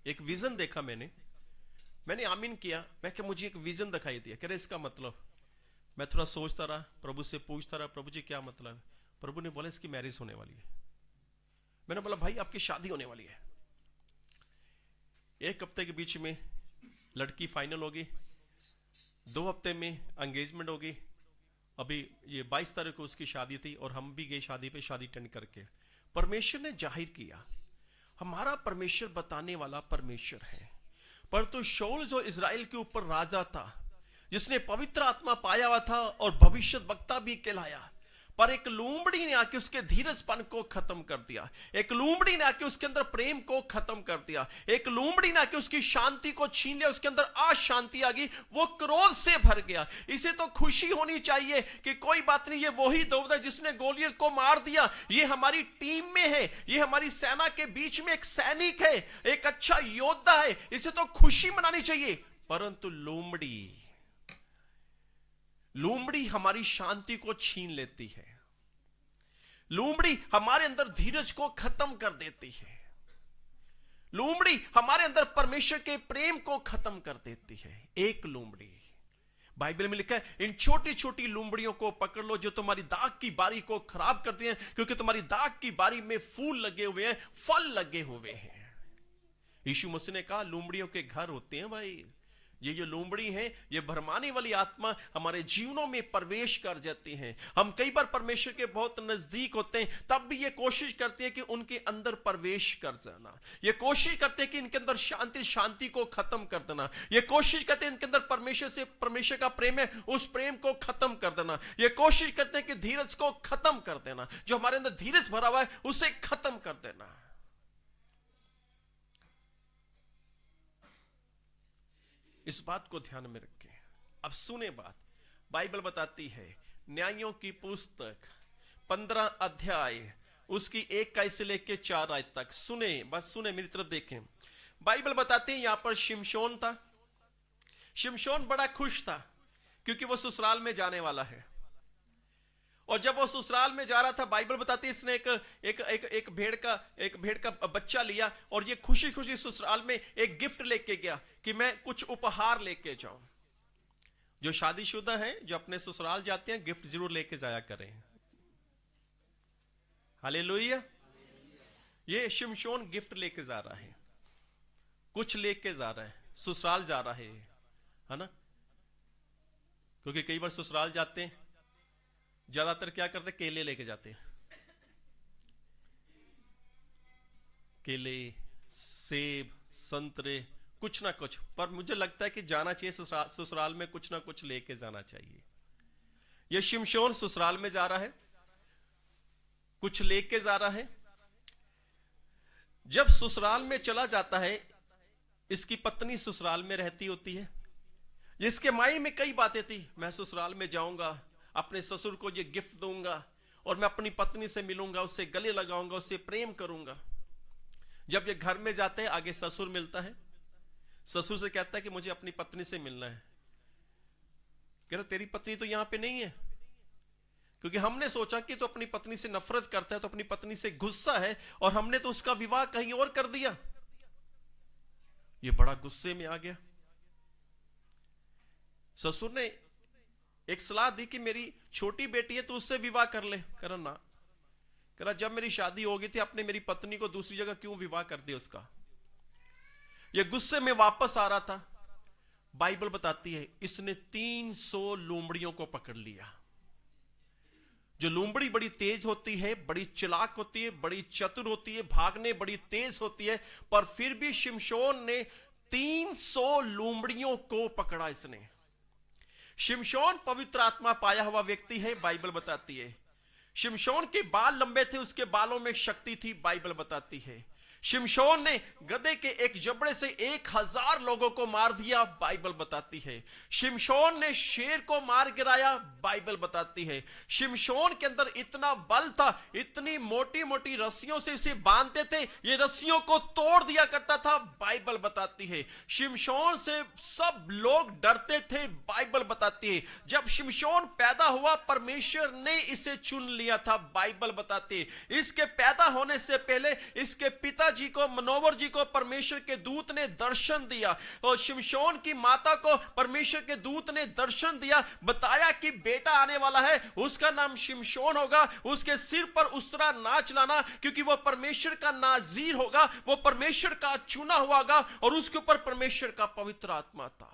एक विजन देखा मैंने आमीन किया। मैं क्या, मुझे एक विजन दिखाई दिया। कह रहे इसका मतलब? मैं थोड़ा सोचता रहा, प्रभु से पूछता रहा, प्रभु जी क्या मतलब है? प्रभु ने बोला इसकी मैरिज होने वाली है। मैंने बोला भाई आपकी शादी होने वाली है। 1 हफ्ते के बीच में लड़की फाइनल होगी, 2 हफ्ते में एंगेजमेंट होगी। अभी ये 22 तारीख को उसकी शादी थी और हम भी गए शादी पे, शादी अटेंड करके। परमेश्वर ने जाहिर किया, हमारा परमेश्वर बताने वाला परमेश्वर है। पर तो शाऊल जो इजराइल के ऊपर राजा था, जिसने पवित्र आत्मा पाया हुआ था और भविष्य वक्ता भी कहलाया, पर एक लूमड़ी ने आके उसके धीरजपन को खत्म कर दिया। एक लूमड़ी ने आके उसके अंदर प्रेम को खत्म कर दिया। एक लूमड़ी ने आके उसकी शांति को छीन लिया। उसके अंदर अशांति आ गई, वो क्रोध से भर गया। इसे तो खुशी होनी चाहिए कि कोई बात नहीं, ये वही दाऊद है जिसने गोलियत को मार दिया। ये हमारी टीम में है, ये हमारी सेना के बीच में एक सैनिक है, एक अच्छा योद्धा है। इसे तो खुशी मनानी चाहिए। परंतु लूमड़ी हमारी शांति को छीन लेती है। लूमड़ी हमारे अंदर धीरज को खत्म कर देती है। लूमड़ी हमारे अंदर परमेश्वर के प्रेम को खत्म कर देती है। एक लूमड़ी, बाइबल में लिखा है, इन छोटी छोटी लूमड़ियों को पकड़ लो जो तुम्हारी दाग की बारी को खराब करती हैं, क्योंकि तुम्हारी दाग की बारी में फूल लगे हुए हैं, फल लगे हुए हैं। यीशु मसीह ने कहा लूमड़ियों के घर होते हैं भाई, ये जो लोमड़ी है, ये भरमाने वाली आत्मा हमारे जीवनों में प्रवेश कर जाती है। हम कई बार परमेश्वर के बहुत नजदीक होते हैं, तब भी ये कोशिश करती है कि उनके अंदर प्रवेश कर जाना। ये कोशिश करते हैं कि इनके अंदर शांति को खत्म कर देना। ये कोशिश करते हैं इनके अंदर परमेश्वर का प्रेम है, उस प्रेम को खत्म कर देना। ये कोशिश करते हैं कि धीरज को खत्म कर देना, जो हमारे अंदर धीरज भरा हुआ है उसे खत्म कर देना। इस बात को ध्यान में रखें। अब सुने बात, बाइबल बताती है, न्यायों की पुस्तक 15 अध्याय उसकी 1 से लेकर 4 आयत तक। सुने, बस सुने, मेरी तरफ देखें। बाइबल बताते हैं यहां पर शिमशोन था। शिमशोन बड़ा खुश था क्योंकि वो ससुराल में जाने वाला है। और जब वो ससुराल में जा रहा था, बाइबल बताती है इसने एक भेड़ का बच्चा लिया और ये खुशी खुशी ससुराल में एक गिफ्ट लेके गया कि मैं कुछ उपहार लेके जाऊं। जो शादीशुदा हैं, जो अपने ससुराल जाते हैं, गिफ्ट जरूर लेके जाया करें। हालेलुया। ये शिमशोन गिफ्ट लेके जा रहा है, कुछ लेके जा रहा है, ससुराल जा रहा है ना। क्योंकि कई बार ससुराल जाते हैं, ज्यादातर क्या करते, केले लेके जाते हैं, केले, सेब, संतरे, कुछ ना कुछ। पर मुझे लगता है कि जाना चाहिए ससुराल में, कुछ ना कुछ लेके जाना चाहिए। यह शिमशोन ससुराल में जा रहा है, कुछ लेके जा रहा है। जब ससुराल में चला जाता है, इसकी पत्नी ससुराल में रहती होती है। इसके माइंड में कई बातें थी, मैं ससुराल में जाऊंगा, अपने ससुर को ये गिफ्ट दूंगा और मैं अपनी पत्नी से मिलूंगा, उससे गले लगाऊंगा, उससे प्रेम करूंगा। जब ये घर में जाते हैं, आगे ससुर मिलता है। ससुर से कहता है कि मुझे अपनी पत्नी से मिलना है। कह रहा तेरी पत्नी तो यहां पे नहीं है, क्योंकि हमने सोचा कि तो अपनी पत्नी से नफरत करता है, तो अपनी पत्नी से गुस्सा है, और हमने तो उसका विवाह कहीं और कर दिया। ये बड़ा गुस्से में आ गया। ससुर ने एक सलाह दी कि मेरी छोटी बेटी है तो उससे विवाह कर ले। करा ना, करा जब मेरी शादी हो गई थी, अपने मेरी पत्नी को दूसरी जगह क्यों विवाह कर दिया उसका। ये गुस्से में वापस आ रहा था। बाइबल बताती है इसने 300 लोमड़ियों को पकड़ लिया। जो लोमड़ी बड़ी तेज होती है, बड़ी चालाक होती है, बड़ी चतुर होती है, भागने बड़ी तेज होती है, पर फिर भी शिमशोन ने 300 लोमड़ियों को पकड़ा। इसने, शिमशोन पवित्र आत्मा पाया हुआ व्यक्ति है। बाइबल बताती है शिमशोन के बाल लंबे थे, उसके बालों में शक्ति थी। बाइबल बताती है शिमशोन ने गधे के एक जबड़े से 1000 लोगों को मार दिया। बाइबल बताती है शिमशोन ने शेर को मार गिराया। बाइबल बताती है शिमशोन के अंदर इतना बल था, इतनी मोटी मोटी रस्सियों से इसे बांधते थे, ये रस्सियों को तोड़ दिया करता था। बाइबल बताती है शिमशोन से सब लोग डरते थे। बाइबल बताती है जब शिमशोन पैदा हुआ, परमेश्वर ने इसे चुन लिया था। बाइबल बताती है इसके पैदा होने से पहले इसके पिताजी को, मनोवर जी को परमेश्वर के दूत ने दर्शन दिया, और शिमशोन की माता को परमेश्वर के दूत ने दर्शन दिया, बताया कि बेटा आने वाला है, उसका नाम शिमशोन होगा, उसके सिर पर उसरा नाच लाना, क्योंकि वो परमेश्वर का नाजीर होगा, वो परमेश्वर का चुना हुआ होगा, और उसके ऊपर परमेश्वर का पवित्र आत्मा था।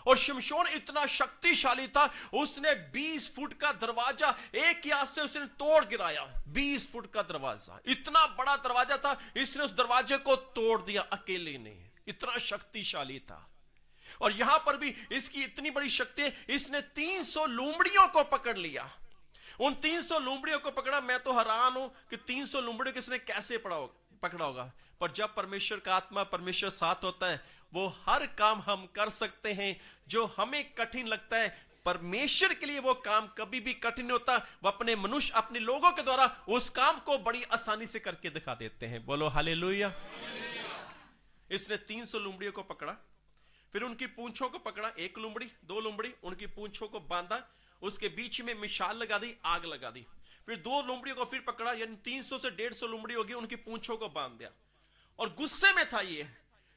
और शिमशोन इतना शक्तिशाली था, उसने 20 फुट का दरवाजा एक ही हाथ से उसने तोड़ गिराया। 20 फुट का दरवाजा, इतना बड़ा दरवाजा था, इसने उस दरवाजे को तोड़ दिया अकेले ने। इतना शक्तिशाली था। और यहां पर भी इसकी इतनी बड़ी शक्ति है, इसने 300 लोमड़ियों को पकड़ लिया। उन 300 लोमड़ियों को पकड़ा। मैं तो हैरान हूं कि 300 लोमड़ियों को इसने कैसे पकड़ा होगा। पर जब परमेश्वर का आत्मा, परमेश्वर साथ होता है, वो हर काम हम कर सकते हैं जो हमें कठिन लगता है। परमेश्वर के लिए वो काम कभी भी कठिन नहीं होता। वो अपने मनुष्य, अपने लोगों के द्वारा उस काम को बड़ी आसानी से करके दिखा देते हैं। बोलो हालेलुया। इसने 300 लोमड़ियों को पकड़ा, फिर उनकी पूंछों को पकड़ा। 1 लोमड़ी, 2 लोमड़ी, उनकी पूंछों को बांधा, उसके बीच में मिसाल लगा दी, आग लगा दी। फिर 2 लोमड़ियों को फिर पकड़ा, यानी 300 से 150 लोमड़ी होगी, उनकी पूंछों को बांध दिया। और गुस्से में था ये,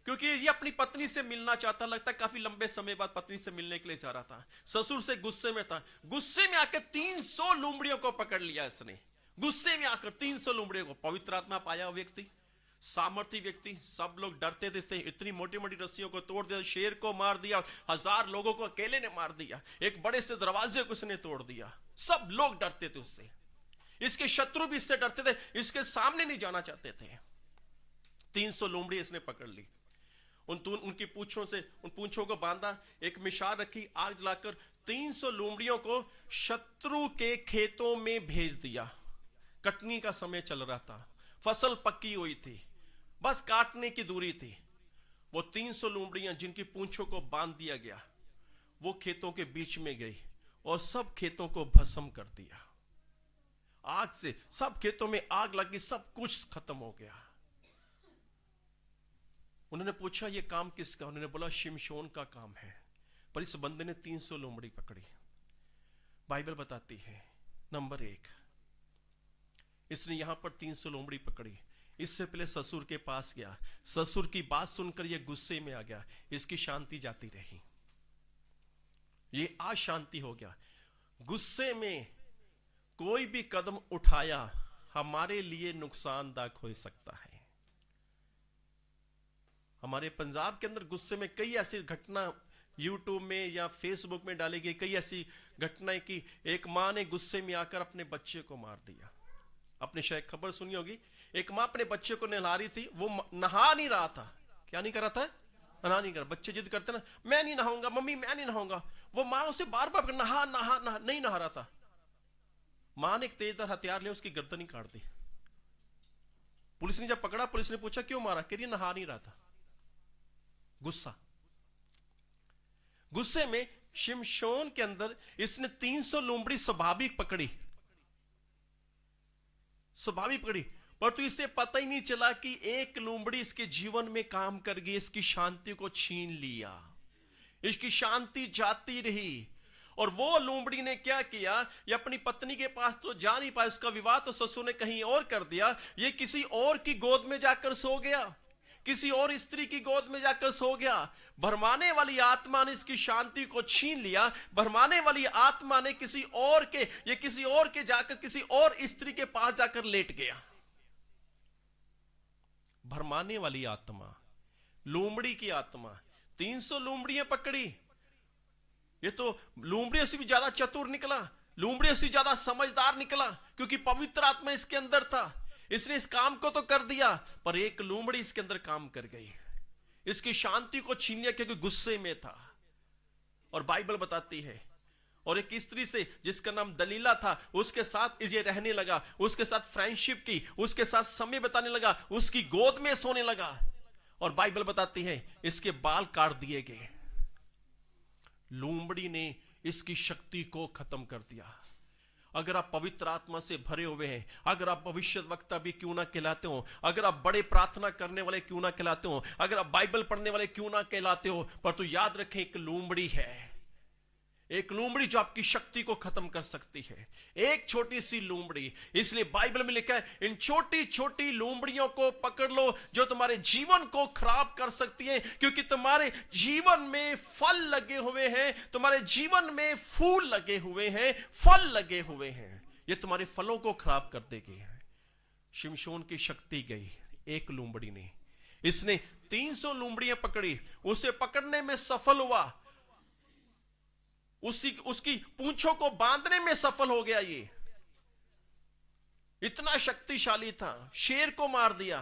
क्योंकि ये अपनी पत्नी से मिलना चाहता। लगता है काफी लंबे समय बाद पत्नी से मिलने के लिए जा रहा था। ससुर से गुस्से में था। गुस्से में आकर 300 लोमड़ियों को पकड़ लिया इसने। गुस्से में आकर 300 लोमड़ियों को। पवित्र आत्मा पाया व्यक्ति सामर्थी व्यक्ति, सब लोग डरते थे, इतनी मोटी मोटी रस्सियों को तोड़ दिया, शेर को मार दिया, 1000 लोगों को अकेले ने मार दिया, एक बड़े से दरवाजे को उसने तोड़ दिया, सब लोग डरते थे उससे, इसके शत्रु भी इससे डरते थे, इसके सामने नहीं जाना चाहते थे। 300 लोमड़ी इसने पकड़ ली, उनकी पूंछों से उन पूंछों को बांधा, एक मिशाल रखी, आग जलाकर 300 लोमड़ियों को शत्रु के खेतों में भेज दिया। कटनी का समय चल रहा था, फसल पक्की हुई थी, बस काटने की दूरी थी। वो 300 लोमड़ियां जिनकी पूंछों को बांध दिया गया, वो खेतों के बीच में गई और सब खेतों को भस्म कर दिया। आग से सब खेतों में आग लगी, सब कुछ खत्म हो गया। उन्होंने पूछा ये काम किसका? उन्होंने बोला शिमशोन का काम है। पर इस बंदे ने 300 लोमड़ी पकड़ी। बाइबल बताती है, नंबर 1, इसने यहां पर 300 लोमड़ी पकड़ी। इससे पहले ससुर के पास गया, ससुर की बात सुनकर यह गुस्से में आ गया, इसकी शांति जाती रही, ये अशांति हो गया। गुस्से में कोई भी कदम उठाया हमारे लिए नुकसानदायक हो सकता है। हमारे पंजाब के अंदर गुस्से में कई ऐसी घटना यूट्यूब में या फेसबुक में डाली गई, कई ऐसी घटनाएं कि एक मां ने गुस्से में आकर अपने बच्चे को मार दिया। आपने शायद खबर सुनी होगी, एक मां अपने बच्चे को नहला रही थी, वो नहा नहीं रहा था। क्या नहीं कर रहा था? नहा नहीं कर। बच्चे जिद करते ना, मैं नहीं नहाऊंगा मम्मी, मैं नहीं नहाऊंगा, वो मां उसे बार बार नहा नहा नहा, नहीं नहा रहा था। मां ने एक तेजधार हथियार लिया, उसकी गर्दन ही काट दी। पुलिस ने जब पकड़ा, पुलिस ने पूछा क्यों मारा? कह रही नहा नहीं रहा था। गुस्सा, गुस्से में शिमशोन के अंदर इसने 300 लोमड़ी स्वाभाविक पकड़ी, स्वाभाविक पकड़ी, पर तो इसे पता ही नहीं चला कि एक लोमड़ी इसके जीवन में काम कर गई, इसकी शांति को छीन लिया, इसकी शांति जाती रही। और वो लोमड़ी ने क्या किया, ये अपनी पत्नी के पास तो जा नहीं पाया, उसका विवाह तो ससुर ने कहीं और कर दिया, ये किसी और की गोद में जाकर सो गया, किसी और स्त्री की गोद में जाकर सो गया। भरमाने वाली आत्मा ने इसकी शांति को छीन लिया, भरमाने वाली आत्मा ने किसी और के जाकर किसी और स्त्री के पास जाकर लेट गया। भरमाने वाली आत्मा, लोमड़ी की आत्मा, 300 लोमड़ियां पकड़ी। ये तो लोमड़ी से भी ज्यादा चतुर निकला, लोमड़ी से ज्यादा समझदार निकला, क्योंकि पवित्र आत्मा इसके अंदर था। इसने इस काम को तो कर दिया, पर एक लोमड़ी इसके अंदर काम कर गई, इसकी शांति को छीन लिया, क्योंकि गुस्से में था। और बाइबल बताती है, और एक स्त्री से जिसका नाम दलीला था, उसके साथ ये रहने लगा, उसके साथ फ्रेंडशिप की, उसके साथ समय बिताने लगा, उसकी गोद में सोने लगा। और बाइबल बताती है इसके बाल काट दिए गए। लोमड़ी ने इसकी शक्ति को खत्म कर दिया। अगर आप पवित्र आत्मा से भरे हुए हैं, अगर आप भविष्यद्वक्ता भी क्यों ना कहलाते हो, अगर आप बड़े प्रार्थना करने वाले क्यों ना कहलाते हो, अगर आप बाइबल पढ़ने वाले क्यों ना कहलाते हो, पर तो याद रखें एक लोमड़ी है, एक लोमड़ी जो आपकी शक्ति को खत्म कर सकती है, एक छोटी सी लोमड़ी। इसलिए बाइबल में लिखा है, इन छोटी छोटी लोमड़ियों को पकड़ लो जो तुम्हारे जीवन को खराब कर सकती हैं, क्योंकि तुम्हारे जीवन में फल लगे हुए हैं, तुम्हारे जीवन में फूल लगे हुए हैं, फल लगे हुए हैं, ये तुम्हारे फलों को खराब कर देगी। शिमशोन की शक्ति गई एक लोमड़ी ने, इसने 300 लोमड़ियां पकड़ी, उसे पकड़ने में सफल हुआ, उसकी पूंछों को बांधने में सफल हो गया। ये इतना शक्तिशाली था, शेर को मार दिया,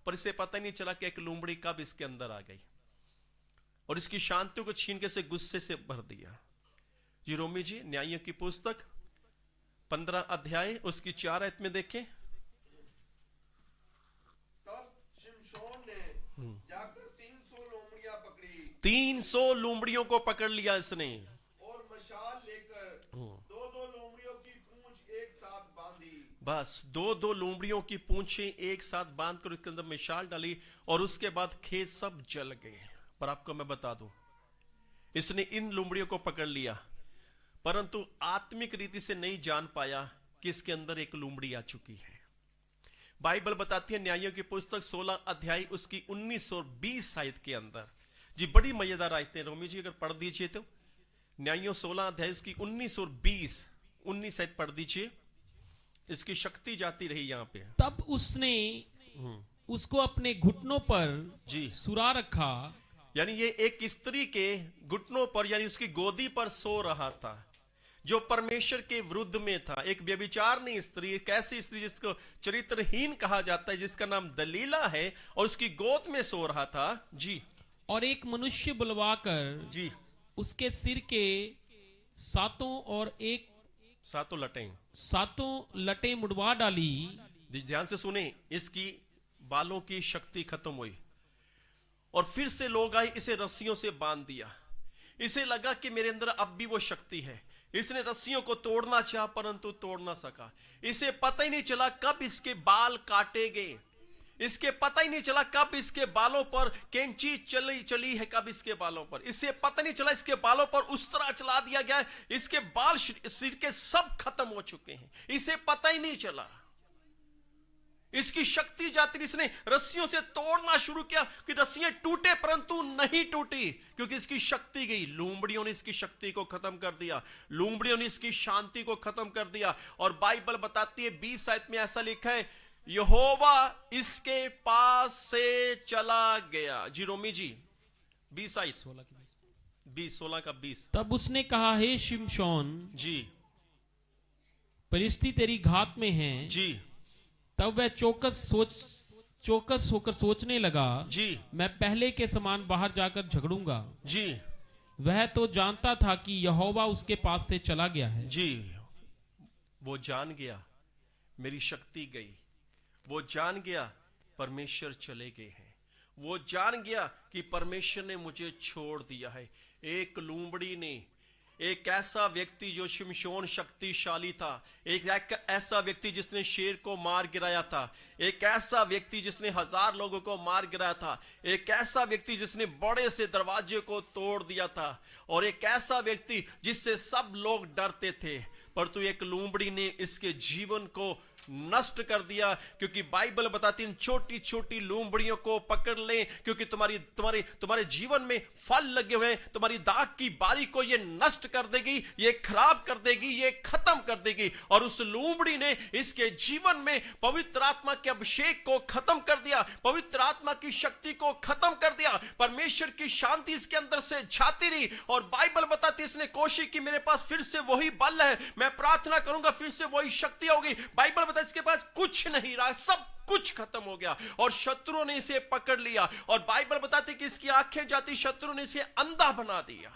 पर इसे पता नहीं चला कि एक लोमड़ी कब इसके अंदर आ गई और इसकी शांति को छीन के से गुस्से से भर दिया। जी रोमी जी, न्यायों की पुस्तक 15 अध्याय उसकी 4 आयत में देखें। तब शिमशोन ने जाकर 300 लोमड़ियां पकड़ी, 300 लोमड़ियों को पकड़ लिया इसने, और मशाल लेकर 2-2 लोमड़ियों की पूंछ एक साथ बांधी। बस 2-2 लोमड़ियों की पूंछें एक साथ बांधकर उसके अंदर मिसाल डाली, और उसके बाद खेत सब जल गए। पर आपको मैं बता दूं, इसने इन लोमड़ियों को पकड़ लिया, परंतु आत्मिक रीति से नहीं जान पाया कि इसके अंदर एक लोमड़ी आ चुकी है। बाइबल बताती है न्यायों की पुस्तक 16 अध्याय उसकी 19 और 20 आयत के अंदर, जी बड़ी मजेदार आयतें, रोमी जी अगर पढ़ दीजिए तो, न्यायों 16 अध्याय उसकी 19 और 19 आयत पढ़ दीजिए। इसकी शक्ति जाती रही यहां पे। तब उसने उसको अपने घुटनों पर जी सुला रखा। यानी ये एक स्त्री के घुटनों पर यानी उसकी गोदी पर सो रहा था, जो परमेश्वर के विरुद्ध में था। एक व्यभिचारिणी स्त्री, एक ऐसी स्त्री जिसको चरित्रहीन कहा जाता है, जिसका नाम दलीला है, और उसकी गोद में सो रहा था। जी। और एक मनुष्य बुलवाकर जी। उसके सिर के सातों और एक सातों लटें मुड़वा डाली। ध्यान से सुने, इसकी बालों की शक्ति खत्म हुई और फिर से लोग आए, इसे रस्सियों से बांध दिया। इसे लगा कि मेरे अंदर अब भी वो शक्ति है। इसने रस्सियों को तोड़ना चाहा परंतु तोड़ ना सका। इसे पता ही नहीं चला कब इसके बाल काटे गए। इसके पता ही नहीं चला कब इसके बालों पर कैंची चली है, कब इसके बालों पर। इसे पता नहीं चला इसके बालों पर उस तरह चला दिया गया, इसके बाल सिर के सब खत्म हो चुके हैं। इसे पता ही नहीं चला। इसकी शक्ति जाती, इसने रस्सियों से तोड़ना शुरू किया कि रस्सियां टूटे परंतु नहीं टूटी, क्योंकि इसकी शक्ति गई। लूमड़ियों ने इसकी शक्ति को खत्म कर दिया, लूमड़ियों ने इसकी शांति को खत्म कर दिया। और बाइबल बताती है 20 आयत में ऐसा लिखा है, यहोवा इसके पास से चला गया। जी रोमी जी 20 आयत 16 का 20। तब उसने कहा, हे शिमशोन, जी परिस्थिति तेरी घात में है। जी। तब वह चौकस होकर सोचने लगा, जी मैं पहले के समान बाहर जाकर झगड़ूंगा। जी। वह तो जानता था कि यहोवा उसके पास से चला गया है। जी, वो जान गया मेरी शक्ति गई। वो जान गया परमेश्वर चले गए हैं। वो जान गया कि परमेश्वर ने मुझे छोड़ दिया है। एक लूमड़ी ने, एक ऐसा व्यक्ति जो शिमशोन शक्तिशाली था, एक ऐसा व्यक्ति जिसने शेर को मार गिराया था, एक ऐसा व्यक्ति जिसने 1000 लोगों को मार गिराया था, एक ऐसा व्यक्ति जिसने बड़े से दरवाजे को तोड़ दिया था, और एक ऐसा व्यक्ति जिससे सब लोग डरते थे, परंतु एक लूमड़ी ने इसके जीवन को नष्ट कर दिया। क्योंकि बाइबल बताती है छोटी छोटी लूमड़ियों को पकड़ ले, क्योंकि तुम्हारे जीवन में फल लगे हुए हैं। तुम्हारी दाग की बारी को ये नष्ट कर देगी, ये खराब कर देगी, ये खत्म कर देगी। और उस लूमड़ी ने इसके जीवन में पवित्र आत्मा के अभिषेक को खत्म कर दिया, पवित्र आत्मा की शक्ति को खत्म कर दिया। परमेश्वर की शांति इसके अंदर से छाती रही। और बाइबल बताती है इसने कोशिश की, मेरे पास फिर से वही बल है, मैं प्रार्थना करूंगा फिर से वही शक्ति होगी। बाइबल बताती है इसके पास कुछ नहीं रहा, सब कुछ खत्म हो गया, और शत्रुओं ने इसे पकड़ लिया। और बाइबल बताती है कि इसकी आंखें जाती, शत्रु ने इसे अंधा बना दिया।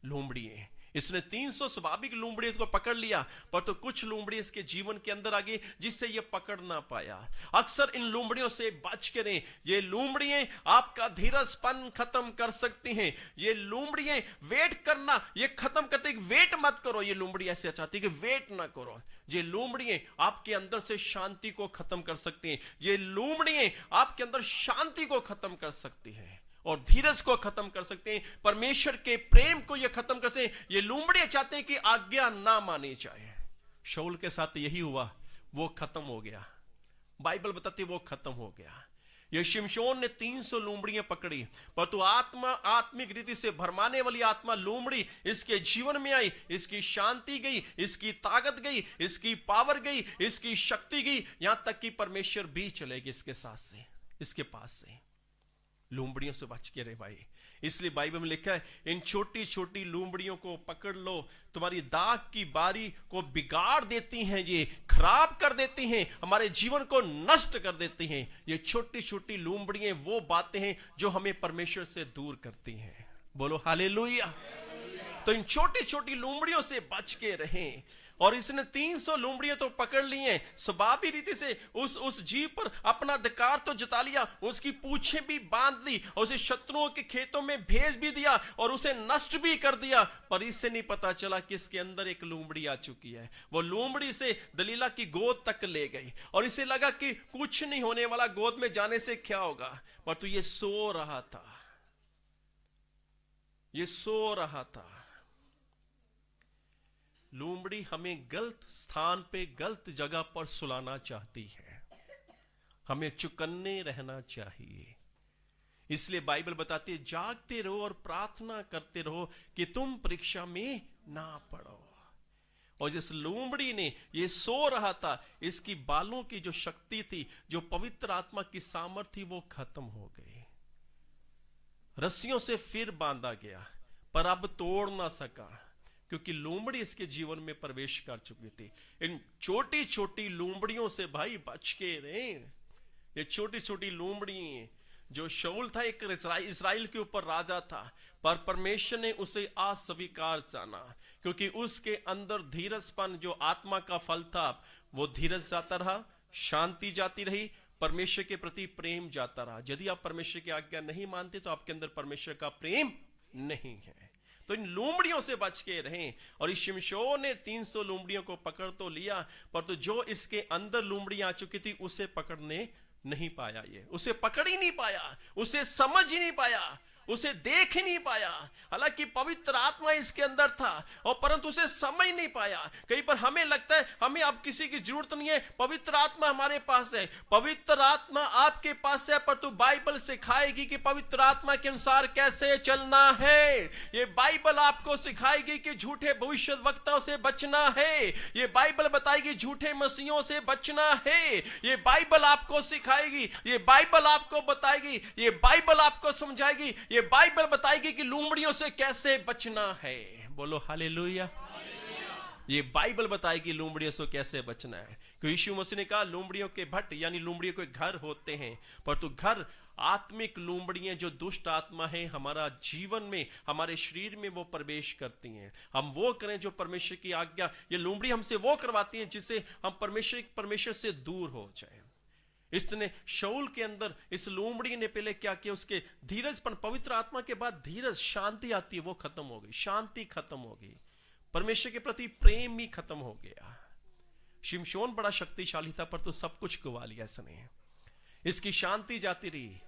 लूमड़ी इसने 300 स्वाभाविक लूमड़ी को पकड़ लिया, पर तो कुछ लूमड़ी इसके जीवन के अंदर आ गई जिससे ये पकड़ ना पाया। अक्सर इन लूमड़ियों से बच के रहें। ये लूमड़ियां आपका धीरजपन खत्म कर सकती हैं। ये लूमड़ियां वेट करना ये खत्म करते, वेट मत करो। ये लूमड़ी ऐसे चाहती है कि वेट ना करो। ये लूमड़ियां आपके अंदर से शांति को खत्म कर सकती हैं। ये लूमड़ियां आपके अंदर शांति को खत्म कर सकती हैं और धीरज को खत्म कर सकते हैं, परमेश्वर के प्रेम को ये खत्म कर सकते हैं। ये लूमड़ियां चाहते हैं कि आज्ञा ना मानी जाए। शाऊल के साथ यही हुआ, वो खत्म हो गया। बाइबल बताती है वो खत्म हो गया। ये शिमशोन ने 300 लूमड़ियां पकड़ी, परंतु आत्मिक रीति से भरमाने वाली आत्मा लूमड़ी इसके जीवन में आई। इसकी शांति गई, इसकी ताकत गई, इसकी पावर गई, इसकी शक्ति गई, यहां तक कि परमेश्वर भी चलेगी इसके साथ से, इसके पास से। लूमड़ियों से बच के रहे भाई। इसलिए बाइबल में लिखा है इन छोटी छोटी लूमड़ियों को पकड़ लो, तुम्हारी दाग की बारी को बिगाड़ देती हैं, ये खराब कर देती हैं, हमारे जीवन को नष्ट कर देती हैं। ये छोटी छोटी लूमड़ियां वो बातें हैं जो हमें परमेश्वर से दूर करती हैं। बोलो हालेलुया। तो इन छोटी छोटी लूमड़ियों से बच के रहें। और इसने 300 लूमड़ियां तो पकड़ ली हैं, स्वाभाविक रीति से उस जीव पर अपना अधिकार तो जता लिया, उसकी पूंछें भी बांध दी, और उसे शत्रुओं के खेतों में भेज भी दिया और उसे नष्ट भी कर दिया। पर इससे नहीं पता चला कि इसके अंदर एक लूमड़ी आ चुकी है। वो लूमड़ी से दलीला की गोद तक ले गई और इसे लगा कि कुछ नहीं होने वाला, गोद में जाने से क्या होगा। पर तो ये सो रहा था, ये सो रहा था। लूमड़ी हमें गलत स्थान पे, गलत जगह पर सुलाना चाहती है। हमें चुकन्ने रहना चाहिए। इसलिए बाइबल बताती है जागते रहो और प्रार्थना करते रहो कि तुम परीक्षा में ना पड़ो। और जिस लोमड़ी ने ये सो रहा था, इसकी बालों की जो शक्ति थी, जो पवित्र आत्मा की सामर्थ्य थी, वो खत्म हो गई। रस्सियों से फिर बांधा गया, पर अब तोड़ ना सका, क्योंकि लोमड़ी इसके जीवन में प्रवेश कर चुकी थी। इन छोटी छोटी लोमड़ियों से भाई बच के रहे। ये छोटी छोटी लोमड़ी, जो शाऊल था एक इस्राएल के ऊपर राजा था, पर परमेश्वर ने उसे अस्वीकार जाना, क्योंकि उसके अंदर धीरजपन जो आत्मा का फल था, वो धीरज जाता रहा, शांति जाती रही, परमेश्वर के प्रति प्रेम जाता रहा। यदि आप परमेश्वर की आज्ञा नहीं मानते तो आपके अंदर परमेश्वर का प्रेम नहीं है। तो इन लोमड़ियों से बच के रहें। और इस शिमशोन ने 300 लोमड़ियों को पकड़ तो लिया, पर तो जो इसके अंदर लोमड़ियां आ चुकी थी उसे पकड़ने नहीं पाया। ये उसे पकड़ ही नहीं पाया, उसे समझ ही नहीं पाया, उसे देख ही नहीं पाया। हालांकि पवित्र आत्मा इसके अंदर था, और परंतु उसे समझ नहीं पाया। कई बार हमें लगता है हमें अब किसी की जरूरत नहीं है, पवित्र आत्मा हमारे पास है। पवित्र आत्मा आपके पास है, पर तू बाइबल सिखाएगी कि पवित्र आत्मा के अनुसार कैसे चलना है। ये बाइबल आपको सिखाएगी कि झूठे भविष्यवक्ताओं से बचना है। ये बाइबल बताएगी झूठे मसीहों से बचना है। ये बाइबल आपको सिखाएगी, ये बाइबल आपको बताएगी, ये बाइबल आपको समझाएगी, ये बाइबल बताएगी कि लोमड़ियों से कैसे बचना है। बोलो हालेलुया। ये बाइबल बताएगी लोमड़ियों से कैसे बचना है। क्योंकि यीशु मसीह ने कहा लोमड़ियों के भट्ट यानी लोमड़ियों के घर होते हैं, पर तो घर आत्मिक लोमड़ियां जो दुष्ट आत्मा है हमारा जीवन में, हमारे शरीर में वो प्रवेश करती हैं। हम वो करें जो परमेश्वर की आज्ञा, ये लोमड़ी हमसे वो करवाती हैं जिससे हम परमेश्वर से दूर हो जाए। इसने शाऊल के अंदर इस लोमड़ी ने पहले क्या किया, उसके धीरजपन, पवित्र आत्मा के बाद धीरज, शांति आती है, वो खत्म हो गई, शांति खत्म हो गई, परमेश्वर के प्रति प्रेम ही खत्म हो गया। शिमशोन बड़ा शक्तिशाली था, पर तो सब कुछ गवा लिया इसने। इसकी शांति जाती रही,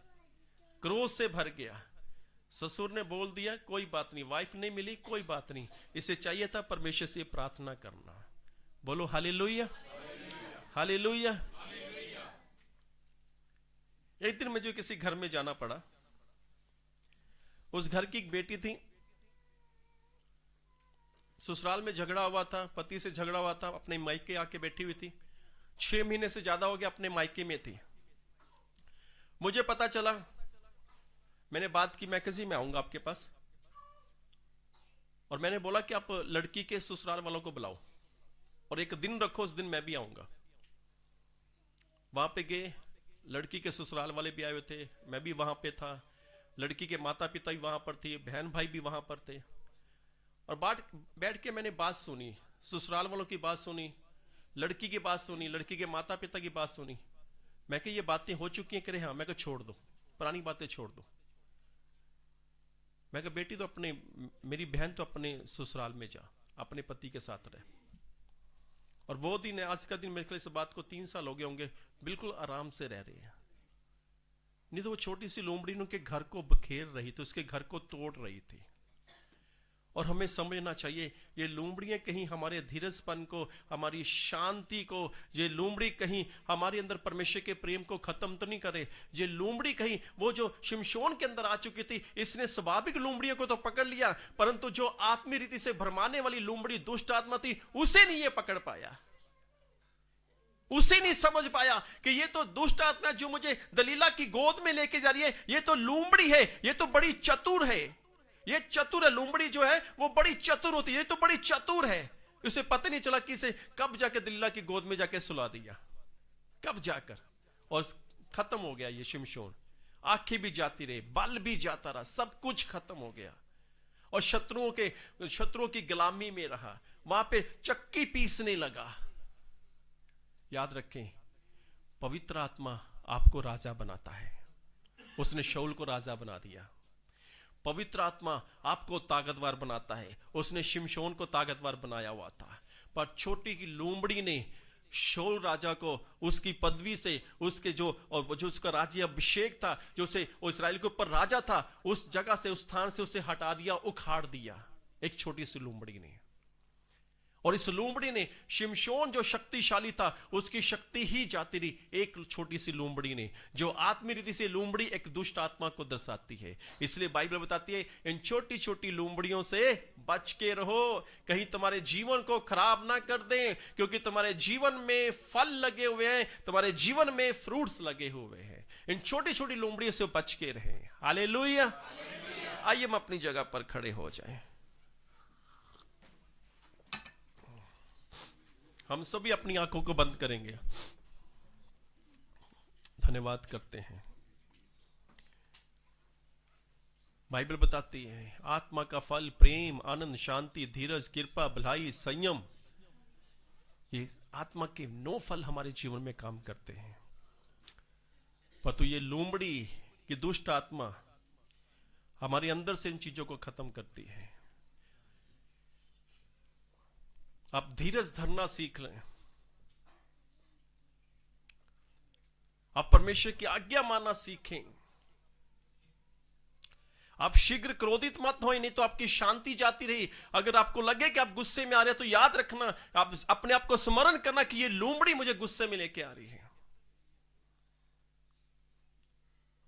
क्रोध से भर गया। ससुर ने बोल दिया कोई बात नहीं, वाइफ नहीं मिली कोई बात नहीं, इसे चाहिए था परमेश्वर से प्रार्थना करना। बोलो हालेलुया, हालेलुया। एक दिन मुझे किसी घर में जाना पड़ा। उस घर की एक बेटी थी, ससुराल में झगड़ा हुआ था, पति से झगड़ा हुआ था, अपने मायके आके बैठी हुई थी। 6 महीने से ज्यादा हो गया अपने मायके में थी। मुझे पता चला, मैंने बात की, मैं किसी में आऊंगा आपके पास, और मैंने बोला कि आप लड़की के ससुराल वालों को बुलाओ और एक दिन रखो, उस दिन मैं भी आऊंगा। वहां पे गए, लड़की के ससुराल वाले भी आए हुए थे, मैं भी वहां पे था, लड़की के माता पिता भी वहां पर थे, बहन भाई भी वहां पर थे। और बैठ के मैंने बात सुनी, ससुराल वालों की बात सुनी, लड़की की बात सुनी, लड़की के माता पिता की बात सुनी। मैं कहा ये बातें हो चुकी हैं, करे हाँ। मैं कहा छोड़ दो, पुरानी बातें छोड़ दो। मैं कहा बेटी तो अपने, मेरी बहन तो अपने ससुराल में जा, अपने पति के साथ रहे। और वो दिन, आज का दिन, मेरे ख्याल इस बात को 3 साल हो गए होंगे, बिल्कुल आराम से रह रहे हैं। नहीं तो वो छोटी सी लोमड़ी उनके घर को बखेर रही थी, उसके घर को तोड़ रही थी। और हमें समझना चाहिए, ये लोमड़ियां कहीं हमारे धीरजपन को, हमारी शांति को, ये लोमड़ी कहीं हमारे अंदर परमेश्वर के प्रेम को खत्म तो नहीं करे। ये लोमड़ी कहीं, वो जो शिमशोन के अंदर आ चुकी थी, इसने स्वाभाविक लोमड़ियों को तो पकड़ लिया, परंतु जो आत्मीय रीति से भरमाने वाली लोमड़ी दुष्ट आत्मा थी, उसे नहीं ये पकड़ पाया, उसे नहीं समझ पाया कि ये तो दुष्ट आत्मा जो मुझे दलीला की गोद में लेके जा रही है, ये तो लोमड़ी है, ये तो बड़ी चतुर है, ये चतुर है। लोमड़ी जो है वो बड़ी चतुर होती है, ये तो बड़ी चतुर है। उसे पता नहीं चला कि इसे कब जाकर दलीला की गोद में जाके सुला दिया, कब जाकर, और खत्म हो गया ये शिमशोन। आंखें भी जाती रही, बल भी जाता रहा, सब कुछ खत्म हो गया। और शत्रुओं की गुलामी में रहा, वहां पे चक्की पीसने लगा। याद रखें, पवित्र आत्मा आपको राजा बनाता है। उसने शाऊल को राजा बना दिया। पवित्र आत्मा आपको ताकतवर बनाता है, उसने शिमशोन को ताकतवर बनाया हुआ था। पर छोटी की लोमड़ी ने शाऊल राजा को उसकी पदवी से, उसके जो उसका राज्य अभिषेक था, जो उसे इस्राएल के ऊपर राजा था, उस जगह से, उस स्थान से उसे हटा दिया, उखाड़ दिया एक छोटी सी लोमड़ी ने। और इस लोमड़ी ने, शिमशोन जो शक्तिशाली था, उसकी शक्ति ही जाती रही एक छोटी सी लोमड़ी ने। जो आत्मीय रीति से लोमड़ी एक दुष्ट आत्मा को दर्शाती है। इसलिए बाइबल बताती है इन छोटी छोटी लोमड़ियों से बच के रहो, कहीं तुम्हारे जीवन को खराब ना कर दें, क्योंकि तुम्हारे जीवन में फल लगे हुए हैं, तुम्हारे जीवन में फ्रूट्स लगे हुए हैं। इन छोटी छोटी लोमड़ियों से बच के रहें। हालेलुया। आइए हम अपनी जगह पर खड़े हो जाएं। हम सभी अपनी आंखों को बंद करेंगे। धन्यवाद करते हैं। बाइबल बताती है आत्मा का फल प्रेम, आनंद, शांति, धीरज, कृपा, भलाई, संयम, ये आत्मा के 9 फल हमारे जीवन में काम करते हैं। परंतु ये लोमड़ी की दुष्ट आत्मा हमारे अंदर से इन चीजों को खत्म करती है। आप धीरज धरना सीख लें, आप परमेश्वर की आज्ञा मानना सीखें, आप शीघ्र क्रोधित मत हो, नहीं तो आपकी शांति जाती रही। अगर आपको लगे कि आप गुस्से में आ रहे हैं तो याद रखना, आप अपने आप को स्मरण करना कि ये लोमड़ी मुझे गुस्से में लेके आ रही है।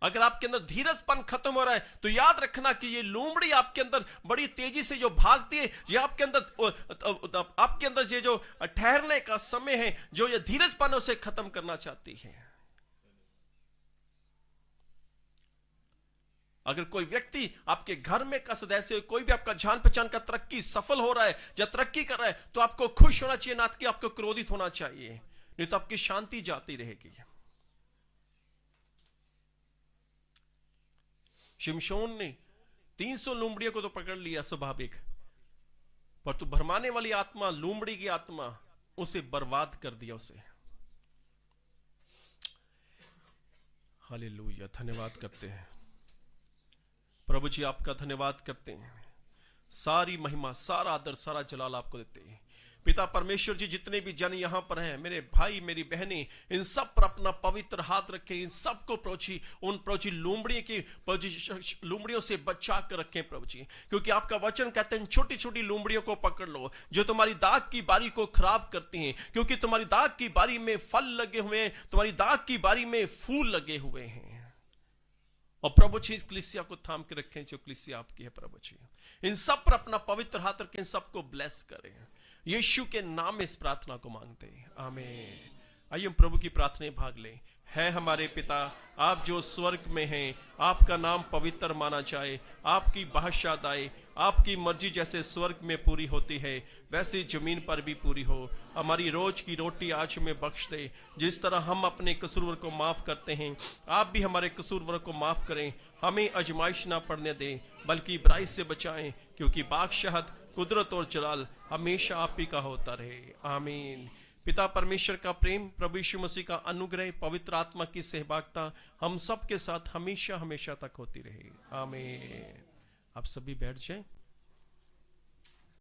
अगर आपके अंदर धीरजपन खत्म हो रहा है तो याद रखना कि ये लोमड़ी आपके अंदर बड़ी तेजी से जो भागती है, ये आपके अंदर ये जो ठहरने का समय है, जो ये धीरजपन उसे खत्म करना चाहती है। अगर कोई व्यक्ति आपके घर में का सदस्य, कोई भी आपका जान पहचान का तरक्की सफल हो रहा है या तरक्की कर रहा है, तो आपको खुश होना चाहिए, ना कि आपको क्रोधित होना चाहिए, नहीं तो आपकी शांति जाती रहेगी। शिमशोन ने 300 लोमड़ियों को तो पकड़ लिया स्वाभाविक, पर तो भरमाने वाली आत्मा, लोमड़ी की आत्मा, उसे बर्बाद कर दिया उसे। हालेलुया। धन्यवाद करते हैं प्रभु जी, आपका धन्यवाद करते हैं। सारी महिमा, सारा आदर, सारा जलाल आपको देते हैं। पिता परमेश्वर जी, जितने भी जन यहां पर हैं, मेरे भाई मेरी बहनें, इन सब पर अपना पवित्र हाथ रखें। इन सबको प्रभु जी, उन प्रभु जी लोमड़ी की लोमड़ियों से बचा कर रखें प्रभु जी, क्योंकि आपका वचन कहते हैं छोटी छोटी लोमड़ियों को पकड़ लो जो तुम्हारी दाग की बारी को खराब करती हैं, क्योंकि तुम्हारी दाग की बारी में फल लगे हुए हैं, तुम्हारी दाग की बारी में फूल लगे हुए हैं। और प्रभु जी इस कलीसिया को थाम के रखें जो कलीसिया आपकी है प्रभु जी। इन सब पर अपना पवित्र हाथ रखें, सबको ब्लेस करें। यीशु के नाम में इस प्रार्थना को मांगते हैं, आमीन। आइए हम प्रभु की प्रार्थना में भाग लें। है हमारे पिता, आप जो स्वर्ग में हैं, आपका नाम पवित्र माना जाए, आपकी बादशाहत आए, आपकी मर्जी जैसे स्वर्ग में पूरी होती है वैसे जमीन पर भी पूरी हो। हमारी रोज की रोटी आज हमें बख्श दे, जिस तरह हम अपने कसूरवर को माफ करते हैं, आप भी हमारे कसूरवर को माफ करें। हमें आजमाइश ना पड़ने दें, बल्कि बुराई से बचाएं, क्योंकि बादशाहत, कुदरत और जलाल हमेशा आप ही का होता रहे, आमीन। पिता परमेश्वर का प्रेम, प्रभु यीशु मसीह का अनुग्रह, पवित्र आत्मा की सहभागिता हम सब के साथ हमेशा हमेशा तक होती रहे, आमीन। आप सभी बैठ जाएं।